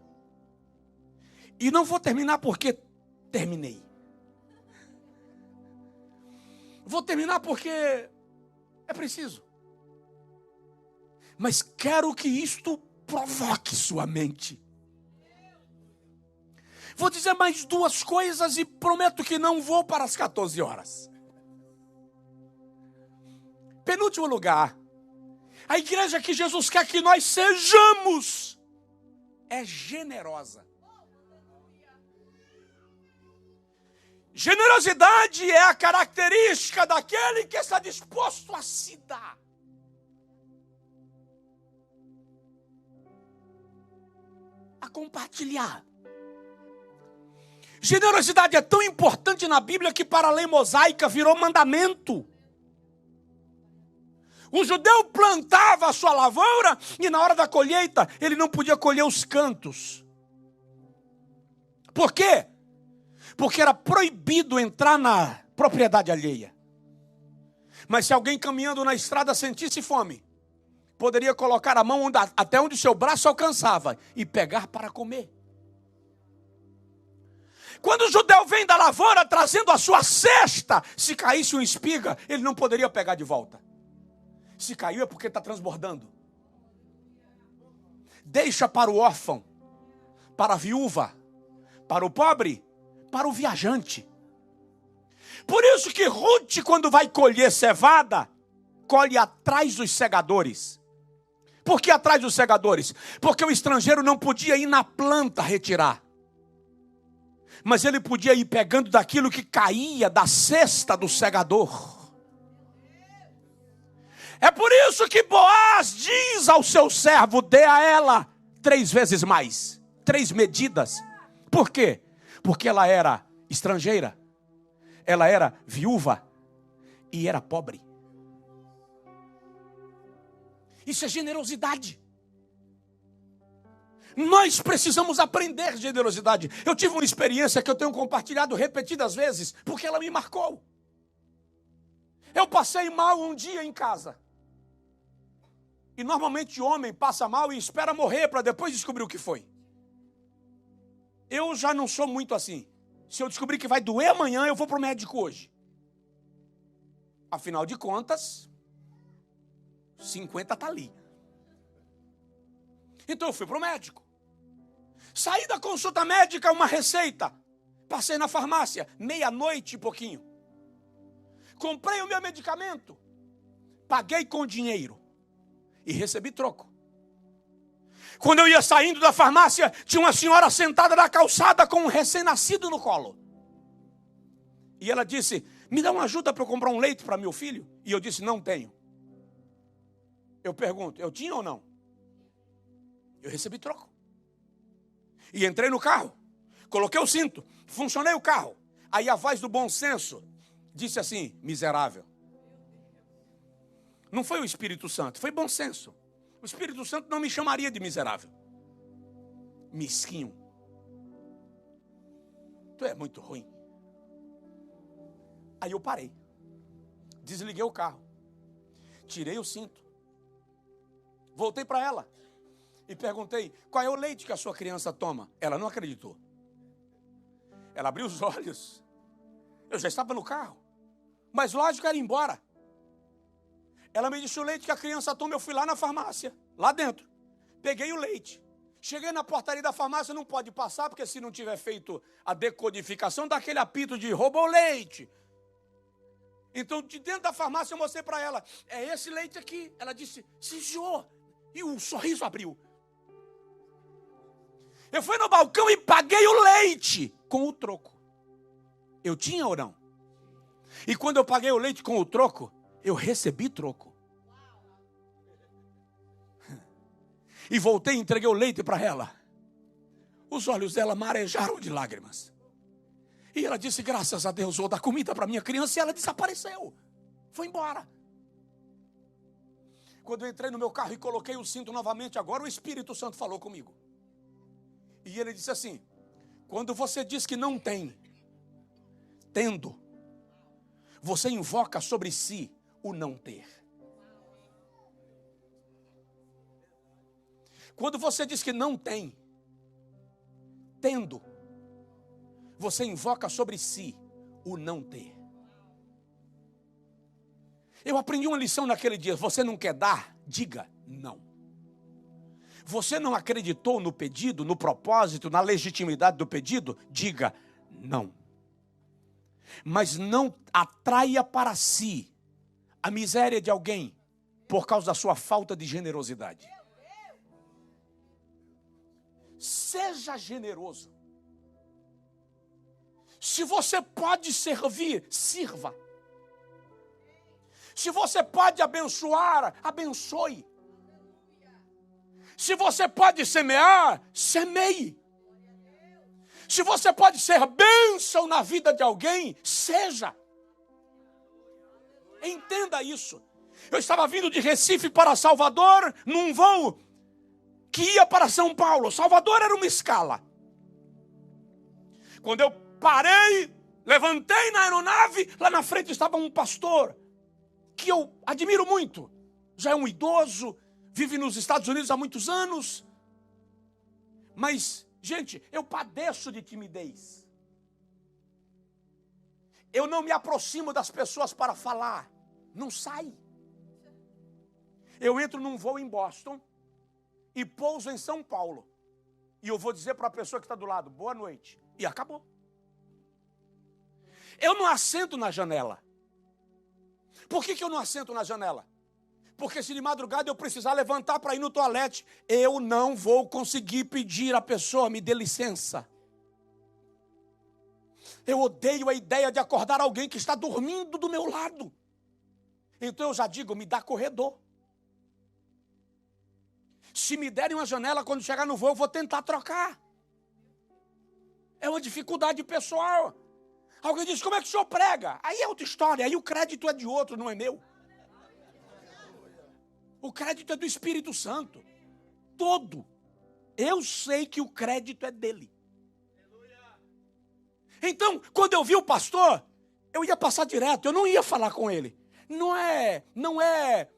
E não vou terminar porque terminei. Vou terminar porque é preciso. Mas quero que isto provoque sua mente. Vou dizer mais 2 coisas e prometo que não vou para as 14 horas. Penúltimo lugar, a igreja que Jesus quer que nós sejamos é generosa. Generosidade é a característica daquele que está disposto a se dar. A compartilhar. Generosidade é tão importante na Bíblia que para a lei mosaica virou mandamento. O judeu plantava a sua lavoura e na hora da colheita ele não podia colher os cantos. Por quê? Porque era proibido entrar na propriedade alheia. Mas se alguém caminhando na estrada sentisse fome, poderia colocar a mão até onde o seu braço alcançava e pegar para comer. Quando o judeu vem da lavoura trazendo a sua cesta, se caísse uma espiga, ele não poderia pegar de volta. Se caiu é porque está transbordando. Deixa para o órfão, para a viúva, para o pobre, para o viajante. Por isso que Ruth, quando vai colher cevada, colhe atrás dos segadores. Por que atrás dos segadores? Porque o estrangeiro não podia ir na planta retirar. Mas ele podia ir pegando daquilo que caía da cesta do segador. É por isso que Boaz diz ao seu servo: dê a ela 3 vezes mais, 3 medidas. Por quê? Porque ela era estrangeira, ela era viúva e era pobre. Isso é generosidade. Nós precisamos aprender generosidade. Eu tive uma experiência que eu tenho compartilhado repetidas vezes, porque ela me marcou. Eu passei mal um dia em casa. E normalmente o homem passa mal e espera morrer para depois descobrir o que foi. Eu já não sou muito assim. Se eu descobrir que vai doer amanhã, eu vou para o médico hoje. Afinal de contas, 50 está ali. Então eu fui para o médico. Saí da consulta médica, uma receita. Passei na farmácia, 00:30 e pouquinho. Comprei o meu medicamento. Paguei com dinheiro. E recebi troco. Quando eu ia saindo da farmácia, tinha uma senhora sentada na calçada com um recém-nascido no colo. E ela disse: me dá uma ajuda para eu comprar um leite para meu filho? E eu disse: não tenho. Eu pergunto: eu tinha ou não? Eu recebi troco. E entrei no carro, coloquei o cinto, funcionei o carro. Aí a voz do bom senso disse assim: miserável. Não foi o Espírito Santo, foi bom senso. O Espírito Santo não me chamaria de miserável. Mesquinho. Tu é muito ruim. Aí eu parei. Desliguei o carro. Tirei o cinto. Voltei para ela. E perguntei: qual é o leite que a sua criança toma? Ela não acreditou. Ela abriu os olhos. Eu já estava no carro. Mas lógico, era ir embora. Ela me disse: o leite que a criança toma. Eu fui lá na farmácia, lá dentro. Peguei o leite. Cheguei na portaria da farmácia, não pode passar, porque se não tiver feito a decodificação, dá aquele apito de roubou leite. Então, de dentro da farmácia, eu mostrei para ela: é esse leite aqui. Ela disse: sim, senhor. E o sorriso abriu. Eu fui no balcão e paguei o leite com o troco. Eu tinha ou não? E quando eu paguei o leite com o troco, eu recebi troco. E voltei e entreguei o leite para ela. Os olhos dela marejaram de lágrimas. E ela disse: graças a Deus, vou dar comida para minha criança. E ela desapareceu. Foi embora. Quando eu entrei no meu carro e coloquei o cinto novamente, agora o Espírito Santo falou comigo. E ele disse assim: quando você diz que não tem, tendo, você invoca sobre si o não ter. Quando você diz que não tem, tendo, você invoca sobre si o não ter. Eu aprendi uma lição naquele dia: você não quer dar? Diga não. Você não acreditou no pedido, no propósito, na legitimidade do pedido? Diga não. Mas não atraia para si a miséria de alguém por causa da sua falta de generosidade. Seja generoso. Se você pode servir, sirva. Se você pode abençoar, abençoe. Se você pode semear, semeie. Se você pode ser bênção na vida de alguém, seja. Entenda isso. Eu estava vindo de Recife para Salvador, num voo que ia para São Paulo. Salvador era uma escala. Quando eu parei, levantei na aeronave, lá na frente estava um pastor, que eu admiro muito. Já é um idoso, vive nos Estados Unidos há muitos anos. Mas, gente, eu padeço de timidez. Eu não me aproximo das pessoas para falar. Não sai. Eu entro num voo em Boston e pouso em São Paulo. E eu vou dizer para a pessoa que está do lado: boa noite. E acabou. Eu não assento na janela. Por que eu não assento na janela? Porque se de madrugada eu precisar levantar para ir no toalete, eu não vou conseguir pedir à pessoa, me dê licença. Eu odeio a ideia de acordar alguém que está dormindo do meu lado. Então eu já digo, me dá corredor. Se me derem uma janela, quando chegar no voo, eu vou tentar trocar. É uma dificuldade pessoal. Alguém diz, como é que o senhor prega? Aí é outra história, aí o crédito é de outro, não é meu. O crédito é do Espírito Santo. Todo. Eu sei que o crédito é dele. Então, quando eu vi o pastor, eu ia passar direto, eu não ia falar com ele. Não é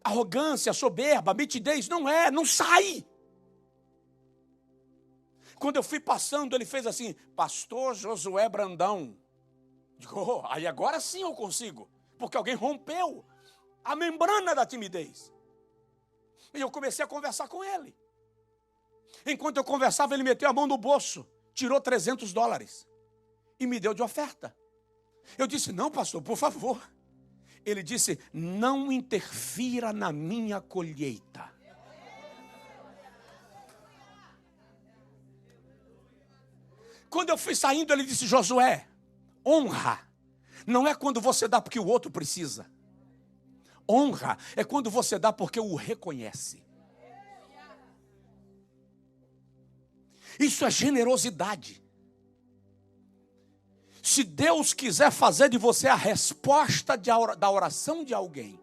arrogância, soberba, mitidez, não sai. Quando eu fui passando, ele fez assim, pastor Josué Brandão. Digo, aí agora sim eu consigo, porque alguém rompeu a membrana da timidez. E eu comecei a conversar com ele. Enquanto eu conversava, ele meteu a mão no bolso, tirou $300 e me deu de oferta. Eu disse, não pastor, por favor. Ele disse, não interfira na minha colheita. Quando eu fui saindo, ele disse, Josué, honra não é quando você dá porque o outro precisa. Honra é quando você dá porque o reconhece. Isso é generosidade. Se Deus quiser fazer de você a resposta da oração de alguém,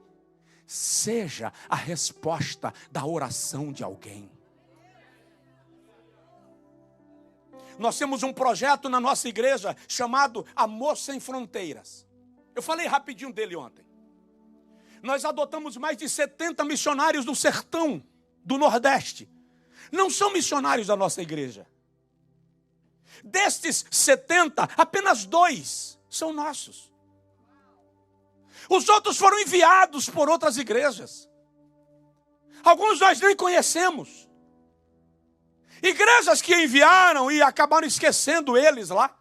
seja a resposta da oração de alguém. Nós temos um projeto na nossa igreja chamado Amor Sem Fronteiras. Eu falei rapidinho dele ontem. Nós adotamos mais de 70 missionários do sertão, do Nordeste. Não são missionários da nossa igreja. Destes 70, apenas 2 são nossos. Os outros foram enviados por outras igrejas. Alguns nós nem conhecemos. Igrejas que enviaram e acabaram esquecendo eles lá.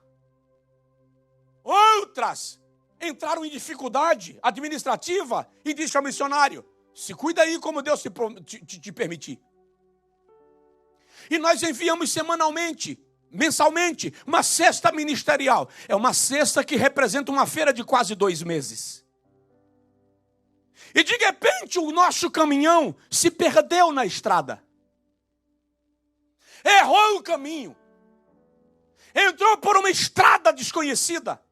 Outras entraram em dificuldade administrativa e disse ao missionário, se cuida aí como Deus te permitir. E nós enviamos semanalmente, mensalmente, uma cesta ministerial. É uma cesta que representa uma feira de quase 2 meses. E de repente o nosso caminhão se perdeu na estrada. Errou o caminho. Entrou por uma estrada desconhecida.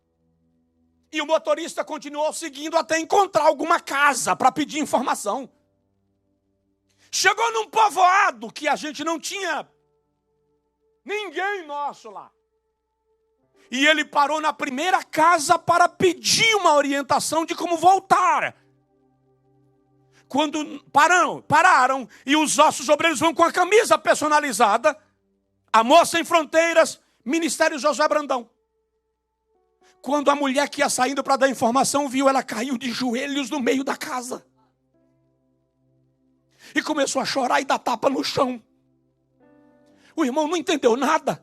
E o motorista continuou seguindo até encontrar alguma casa para pedir informação. Chegou num povoado que a gente não tinha ninguém nosso lá. E ele parou na primeira casa para pedir uma orientação de como voltar. Quando pararam e os nossos obreiros vão com a camisa personalizada, Amor Sem Fronteiras, Ministério Josué Brandão. Quando a mulher que ia saindo para dar informação viu, ela caiu de joelhos no meio da casa. E começou a chorar e dar tapa no chão. O irmão não entendeu nada.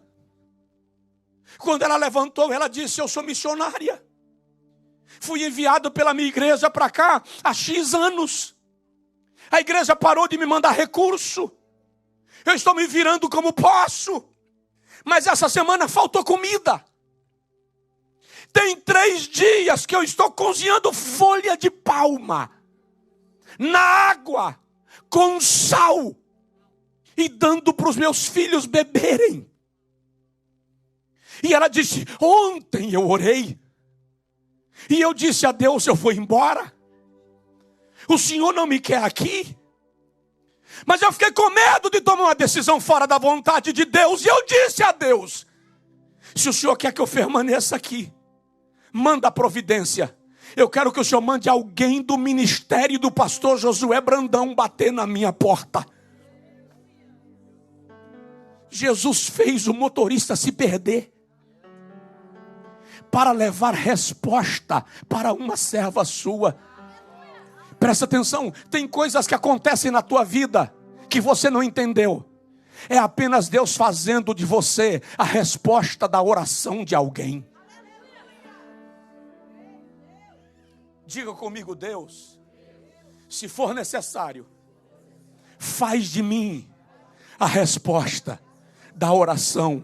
Quando ela levantou, ela disse, eu sou missionária. Fui enviado pela minha igreja para cá há X anos. A igreja parou de me mandar recurso. Eu estou me virando como posso. Mas essa semana faltou comida. Tem 3 dias que eu estou cozinhando folha de palma na água com sal e dando para os meus filhos beberem. E ela disse, ontem eu orei e eu disse a Deus, eu vou embora. O Senhor não me quer aqui. Mas eu fiquei com medo de tomar uma decisão fora da vontade de Deus. E eu disse a Deus, se o Senhor quer que eu permaneça aqui, manda a providência. Eu quero que o Senhor mande alguém do ministério do pastor Josué Brandão bater na minha porta. Jesus fez o motorista se perder para levar resposta para uma serva sua. Presta atenção, tem coisas que acontecem na tua vida que você não entendeu. É apenas Deus fazendo de você a resposta da oração de alguém. Diga comigo, Deus, se for necessário, faz de mim a resposta da oração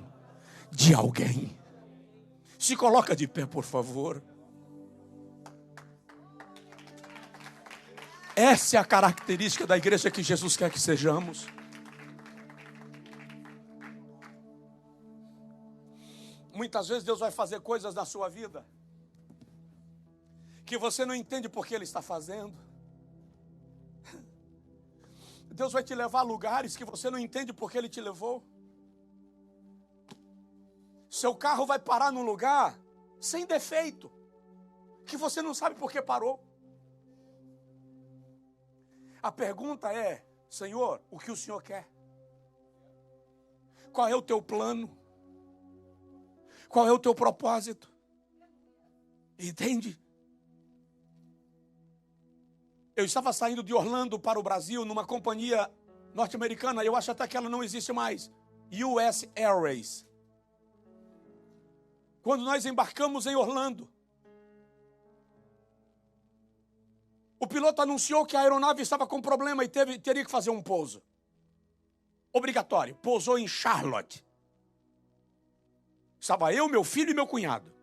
de alguém. Se coloca de pé, por favor. Essa é a característica da igreja que Jesus quer que sejamos. Muitas vezes Deus vai fazer coisas na sua vida que você não entende por que Ele está fazendo. Deus vai te levar a lugares que você não entende por que Ele te levou. Seu carro vai parar num lugar sem defeito, que você não sabe por que parou. A pergunta é: Senhor, o que o Senhor quer? Qual é o teu plano? Qual é o teu propósito? Entende? Eu estava saindo de Orlando para o Brasil numa companhia norte-americana, eu acho até que ela não existe mais, US Airways. Quando nós embarcamos em Orlando, o piloto anunciou que a aeronave estava com problema e teria que fazer um pouso. Obrigatório. Pousou em Charlotte. Estava eu, meu filho e meu cunhado.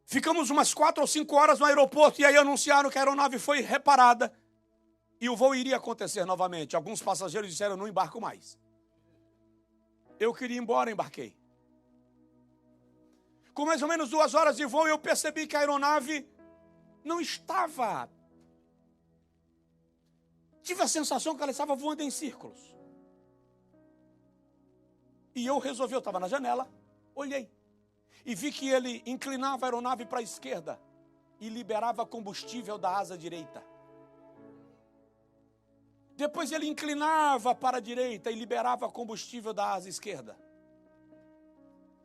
Ficamos umas 4 ou 5 horas no aeroporto e aí anunciaram que a aeronave foi reparada e o voo iria acontecer novamente. Alguns passageiros disseram: não embarco mais. Eu queria ir embora, embarquei. Com mais ou menos 2 horas de voo, eu percebi que a aeronave não estava... Tive a sensação que ela estava voando em círculos. E eu resolvi, eu estava na janela, olhei. E vi que ele inclinava a aeronave para a esquerda e liberava combustível da asa direita. Depois ele inclinava para a direita e liberava combustível da asa esquerda.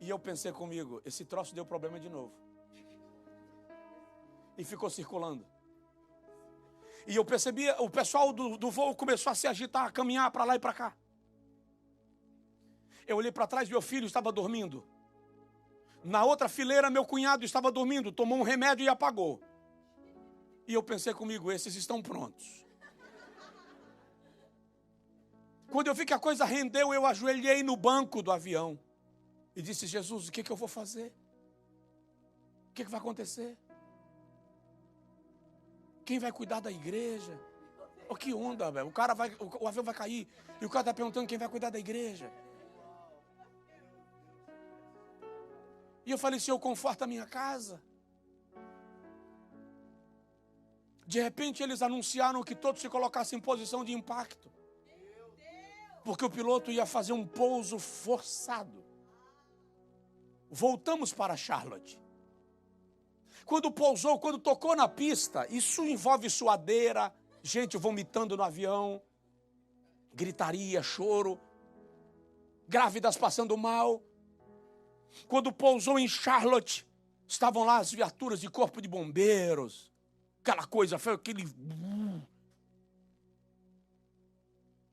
E eu pensei comigo, esse troço deu problema de novo. E ficou circulando. E eu percebi, o pessoal do voo começou a se agitar, a caminhar para lá e para cá. Eu olhei para trás, meu filho estava dormindo. Na outra fileira, meu cunhado estava dormindo, tomou um remédio e apagou. E eu pensei comigo, esses estão prontos. Quando eu vi que a coisa rendeu, eu ajoelhei no banco do avião. E disse: Jesus, o que eu vou fazer? O que vai acontecer? Quem vai cuidar da igreja? Oh, que onda, velho. O avião vai cair. E o cara está perguntando quem vai cuidar da igreja. E eu falei: Senhor, conforta a minha casa. De repente eles anunciaram que todos se colocassem em posição de impacto. Porque o piloto ia fazer um pouso forçado. Voltamos para Charlotte. Quando pousou, quando tocou na pista, isso envolve suadeira, gente vomitando no avião, gritaria, choro, grávidas passando mal. Quando pousou em Charlotte, estavam lá as viaturas de corpo de bombeiros, aquela coisa, foi aquele...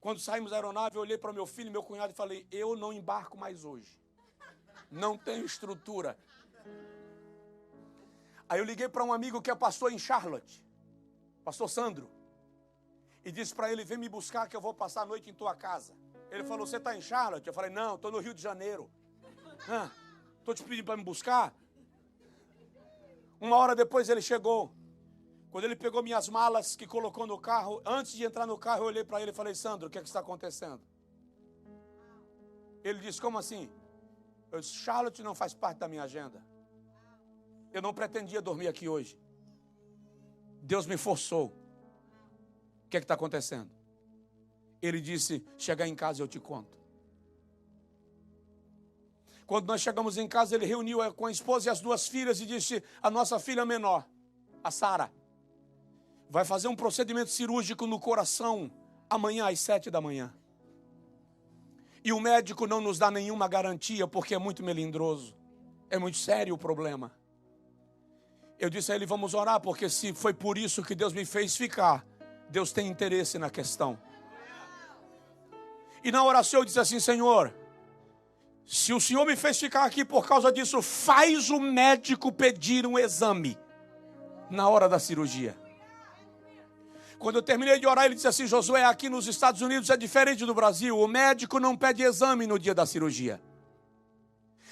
Quando saímos da aeronave, eu olhei para meu filho e meu cunhado e falei: eu não embarco mais hoje. Não tenho estrutura. Aí eu liguei para um amigo que é pastor em Charlotte, pastor Sandro, e disse para ele: vem me buscar que eu vou passar a noite em tua casa. Ele falou: você está em Charlotte? Eu falei: não, estou no Rio de Janeiro. Estou te pedindo para me buscar. 1 hora depois ele chegou. Quando ele pegou minhas malas que colocou no carro, antes de entrar no carro eu olhei para ele e falei: Sandro, o que está acontecendo? Ele disse: como assim? Eu disse: Charlotte não faz parte da minha agenda. Eu não pretendia dormir aqui hoje. Deus me forçou. O que está acontecendo? Ele disse: chegar em casa eu te conto. Quando nós chegamos em casa, ele reuniu com a esposa e as 2 filhas e disse: a nossa filha menor, a Sara, vai fazer um procedimento cirúrgico no coração amanhã às 7 da manhã. E o médico não nos dá nenhuma garantia porque é muito melindroso. É muito sério o problema. Eu disse a ele: vamos orar, porque se foi por isso que Deus me fez ficar, Deus tem interesse na questão. E na oração eu disse assim: Senhor, se o Senhor me fez ficar aqui por causa disso, faz o médico pedir um exame. na hora da cirurgia. Quando eu terminei de orar, ele disse assim: Josué, aqui nos Estados Unidos é diferente do Brasil. O médico não pede exame no dia da cirurgia.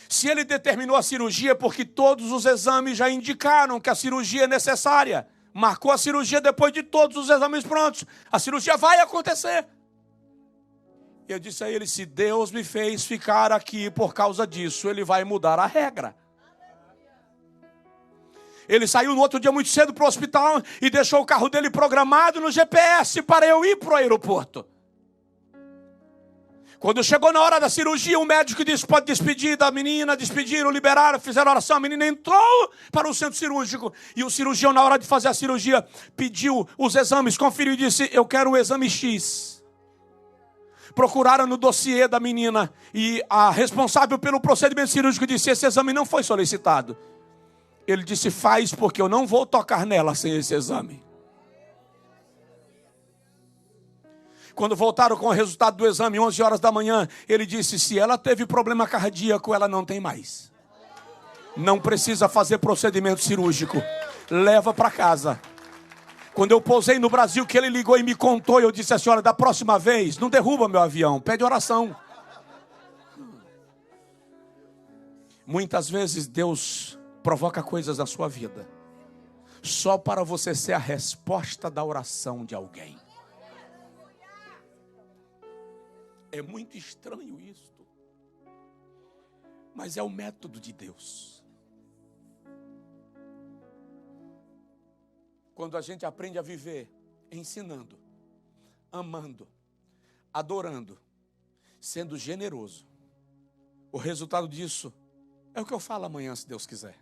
Se ele determinou a cirurgia é porque todos os exames já indicaram que a cirurgia é necessária. Marcou a cirurgia depois de todos os exames prontos. A cirurgia vai acontecer. Eu disse a ele: se Deus me fez ficar aqui por causa disso, Ele vai mudar a regra. Ele saiu no outro dia muito cedo para o hospital e deixou o carro dele programado no GPS para eu ir para o aeroporto. Quando chegou na hora da cirurgia, o médico disse: pode despedir da menina. Despediram, liberaram, fizeram oração. A menina entrou para o centro cirúrgico. E o cirurgião, na hora de fazer a cirurgia, pediu os exames, conferiu e disse: eu quero o exame X. Procuraram no dossiê da menina e a responsável pelo procedimento cirúrgico disse: esse exame não foi solicitado. Ele disse: faz, porque eu não vou tocar nela sem esse exame. Quando voltaram com o resultado do exame, 11 horas da manhã, ele disse: se ela teve problema cardíaco, ela não tem mais. Não precisa fazer procedimento cirúrgico. Leva para casa. Quando eu pousei no Brasil, que ele ligou e me contou, eu disse: a senhora, da próxima vez, não derruba meu avião, pede oração. Muitas vezes Deus provoca coisas na sua vida só para você ser a resposta da oração de alguém. É muito estranho isto, mas é o método de Deus. Quando a gente aprende a viver ensinando, amando, adorando, sendo generoso, o resultado disso é o que eu falo amanhã, se Deus quiser.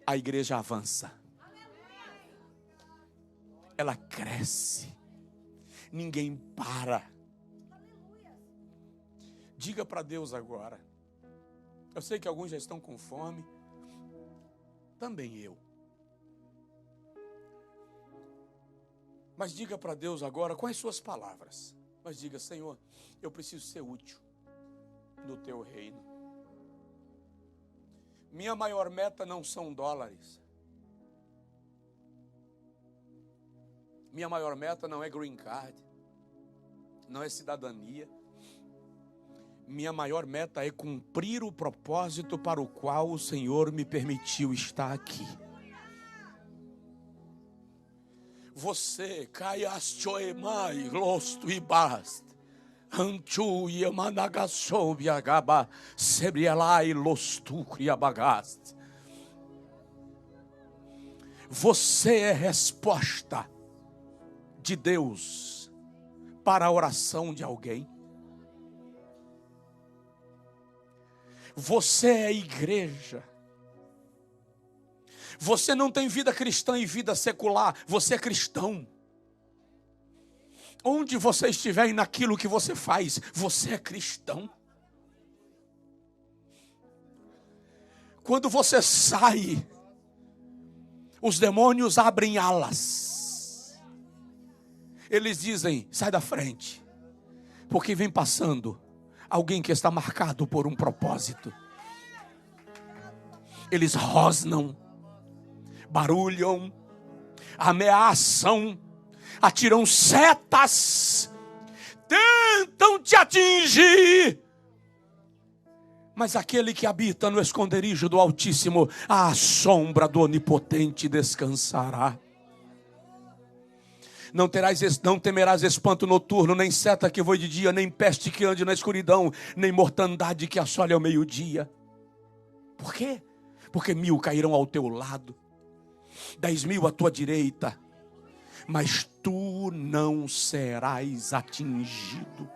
A igreja avança. Ela cresce. Ninguém para. Diga para Deus agora. Eu sei que alguns já estão com fome. Também eu. Mas diga para Deus agora com as suas palavras. Mas diga: Senhor, eu preciso ser útil no teu reino. Minha maior meta não são dólares. Minha maior meta não é green card. Não é cidadania. Minha maior meta é cumprir o propósito para o qual o Senhor me permitiu estar aqui. Você, Kayaschoemai, Losto e Bast, Anchu e Managasob Agaba, Sebrielai, Lostu e Abagast. Você é resposta de Deus para a oração de alguém. Você é igreja. Você não tem vida cristã e vida secular. Você é cristão. Onde você estiver e naquilo que você faz, você é cristão. Quando você sai, os demônios abrem alas. Eles dizem: sai da frente, porque vem passando alguém que está marcado por um propósito. Eles rosnam, barulham, ameaçam, atiram setas, tentam te atingir. Mas aquele que habita no esconderijo do Altíssimo, à sombra do Onipotente descansará. Não temerás espanto noturno, nem seta que voe de dia, nem peste que ande na escuridão, nem mortandade que assole ao meio-dia. Por quê? Porque 1000 cairão ao teu lado, 10.000 à tua direita, mas tu não serás atingido.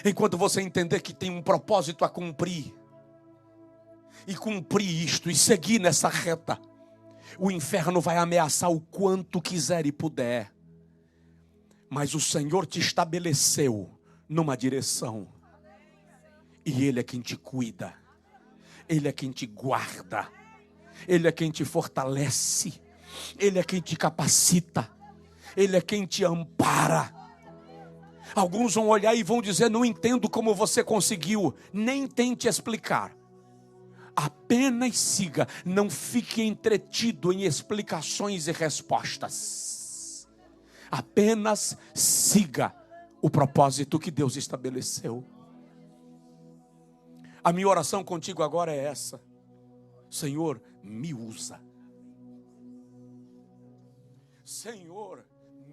Enquanto você entender que tem um propósito a cumprir, e cumprir isto, e seguir nessa reta, o inferno vai ameaçar o quanto quiser e puder. Mas o Senhor te estabeleceu numa direção. E Ele é quem te cuida. Ele é quem te guarda. Ele é quem te fortalece. Ele é quem te capacita. Ele é quem te ampara. Alguns vão olhar e vão dizer: não entendo como você conseguiu. Nem tente explicar. Apenas siga, não fique entretido em explicações e respostas. Apenas siga o propósito que Deus estabeleceu. A minha oração contigo agora é essa: Senhor, me usa. Senhor,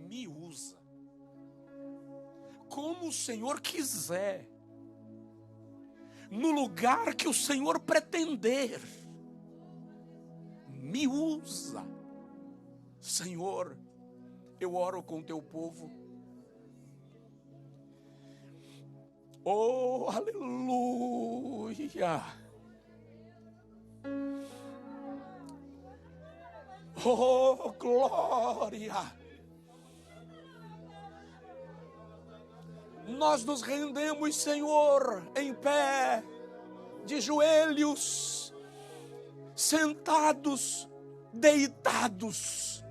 me usa. Como o Senhor quiser. No lugar que o Senhor pretender. Me usa. Senhor, eu oro com o teu povo. Oh, aleluia. Oh, glória. Nós nos rendemos, Senhor, em pé, de joelhos, sentados, deitados.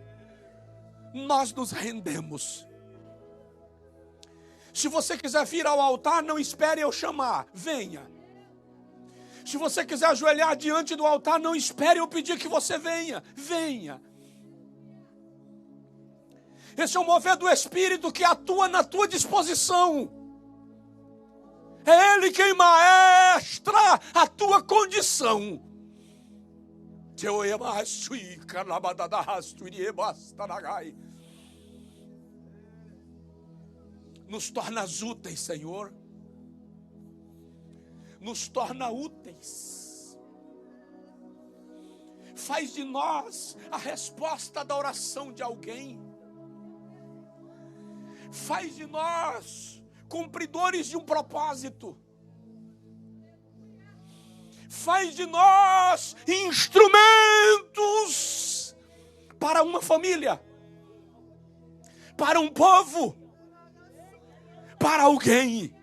Nós nos rendemos. Se você quiser vir ao altar, não espere eu chamar, venha. Se você quiser ajoelhar diante do altar, não espere eu pedir que você venha, venha. Esse é o mover do Espírito que atua na tua disposição. É Ele quem maestra a tua condição. Nos torna úteis, Senhor. Nos torna úteis. Faz de nós a resposta da oração de alguém. Faz de nós cumpridores de um propósito. Faz de nós instrumentos para uma família, para um povo, para alguém.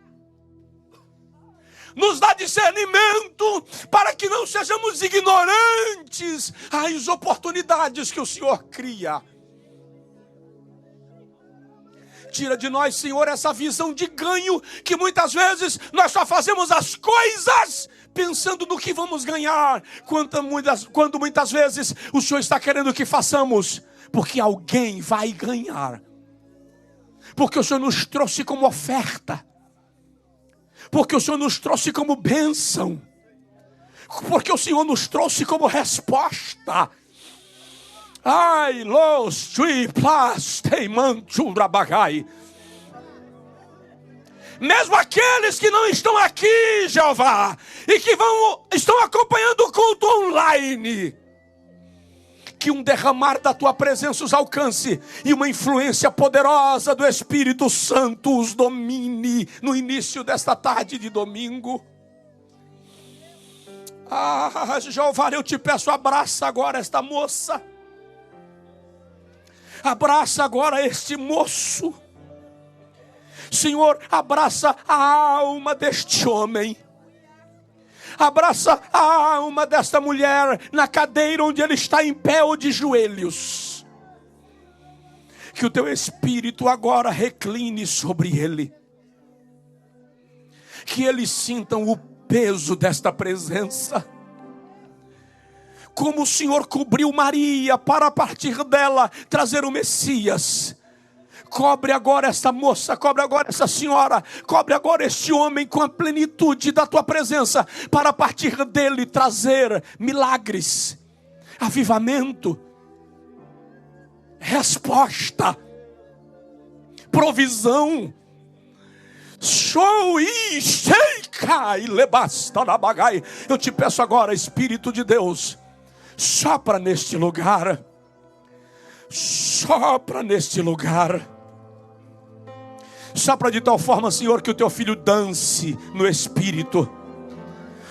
Nos dá discernimento para que não sejamos ignorantes às oportunidades que o Senhor cria. Tira de nós, Senhor, essa visão de ganho, que muitas vezes nós só fazemos as coisas pensando no que vamos ganhar, quando muitas vezes o Senhor está querendo que façamos, porque alguém vai ganhar. Porque o Senhor nos trouxe como oferta. Porque o Senhor nos trouxe como bênção. Porque o Senhor nos trouxe como resposta. Ai, los tui plas teimanchurabagai. Mesmo aqueles que não estão aqui, Jeová, e que estão acompanhando o culto online, que um derramar da tua presença os alcance e uma influência poderosa do Espírito Santo os domine no início desta tarde de domingo. Ah, Jeová, eu te peço, abraça agora esta moça. Abraça agora este moço. Senhor, abraça a alma deste homem. Abraça a alma desta mulher na cadeira onde ele está em pé ou de joelhos. Que o teu Espírito agora recline sobre ele. Que eles sintam o peso desta presença. Como o Senhor cobriu Maria para a partir dela trazer o Messias. Cobre agora essa moça, cobre agora essa senhora, cobre agora este homem com a plenitude da tua presença, para a partir dele trazer milagres, avivamento, resposta, provisão. Show e sheika e lebasta na bagai. Eu te peço agora, Espírito de Deus, sopra neste lugar. Sopra neste lugar. Sopra de tal forma, Senhor, que o teu filho dance no Espírito.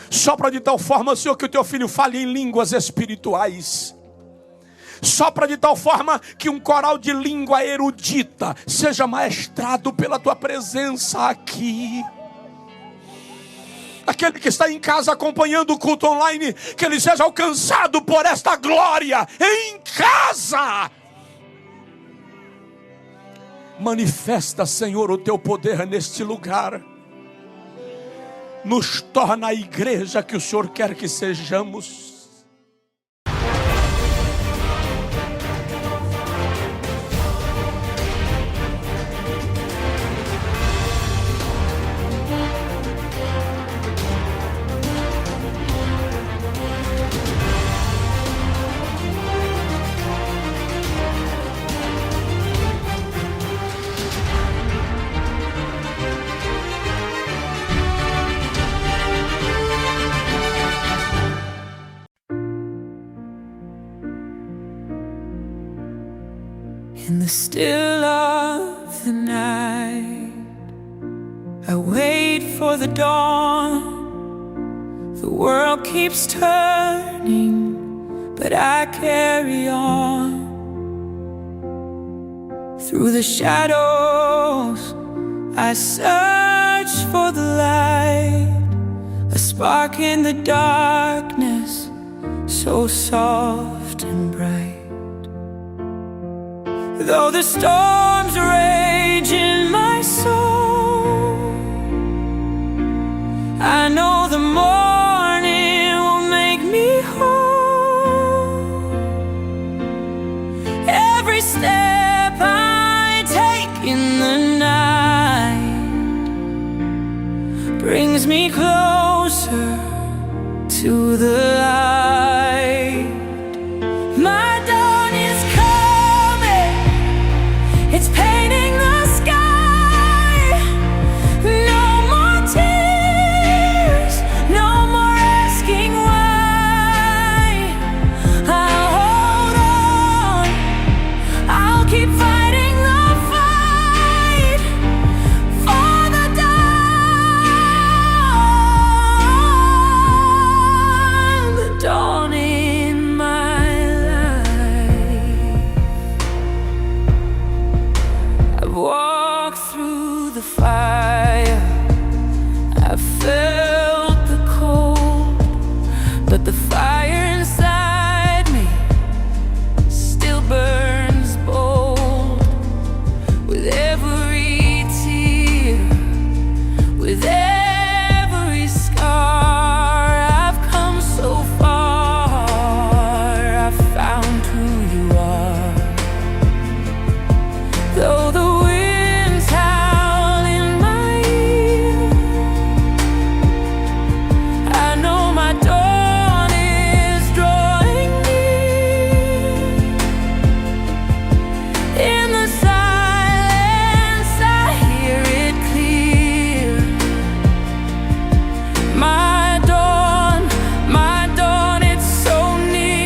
Sopra de tal forma, Senhor, que o teu filho fale em línguas espirituais. Sopra de tal forma que um coral de língua erudita seja maestrado pela tua presença aqui. Aquele que está em casa acompanhando o culto online, que ele seja alcançado por esta glória em casa. Manifesta, Senhor, o teu poder neste lugar. nos torna a igreja que o Senhor quer que sejamos. In the still of the night, I wait for the dawn. The world keeps turning, but I carry on. Through the shadows, I search for the light, a spark in the darkness, so soft and bright. Though the storms rage in my soul, I know the morning will make me whole. Every step I take in the night brings me closer to the light. My dawn is coming, it's painting the sky. No more tears, no more asking why. I'll hold on, I'll keep fighting the fight for the dawn in my life. I've walked through the fire, I've felt the cold, but the fire inside me still burns bold. With every tear, with every scar, I've come so far, I've found who you are. Though the winds howl in my ear, I know my dawn is drawing near. In the silence I hear it clear. My dawn, it's so near.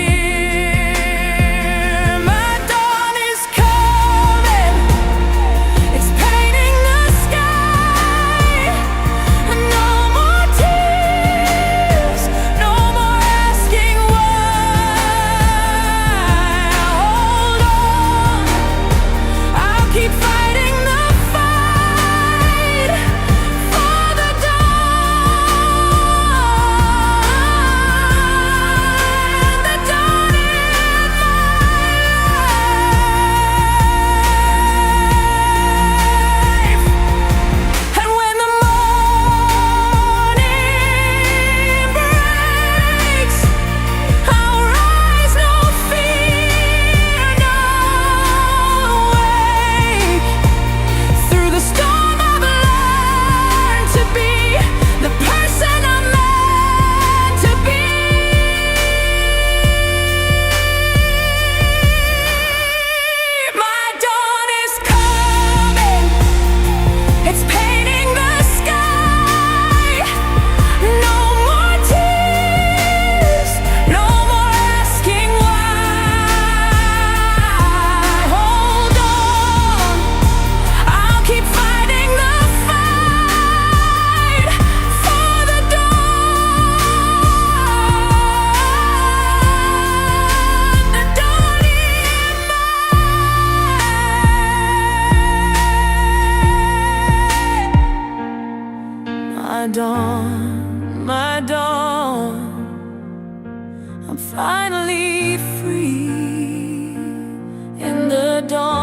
My dawn is coming, it's painting the sky. No more tears, no more asking why. Hold on, I'll keep fighting the fight for the dawn in my life. And when the morning breaks, I'll rise, no fear, no wake. Through the storm I've learned to be the person I'm meant to be. My dawn is coming, it's painting the sky. No more tears, no more asking why. Hold on, I'll keep fighting the fight for the dawn in my dawn, I'm finally free in the dawn.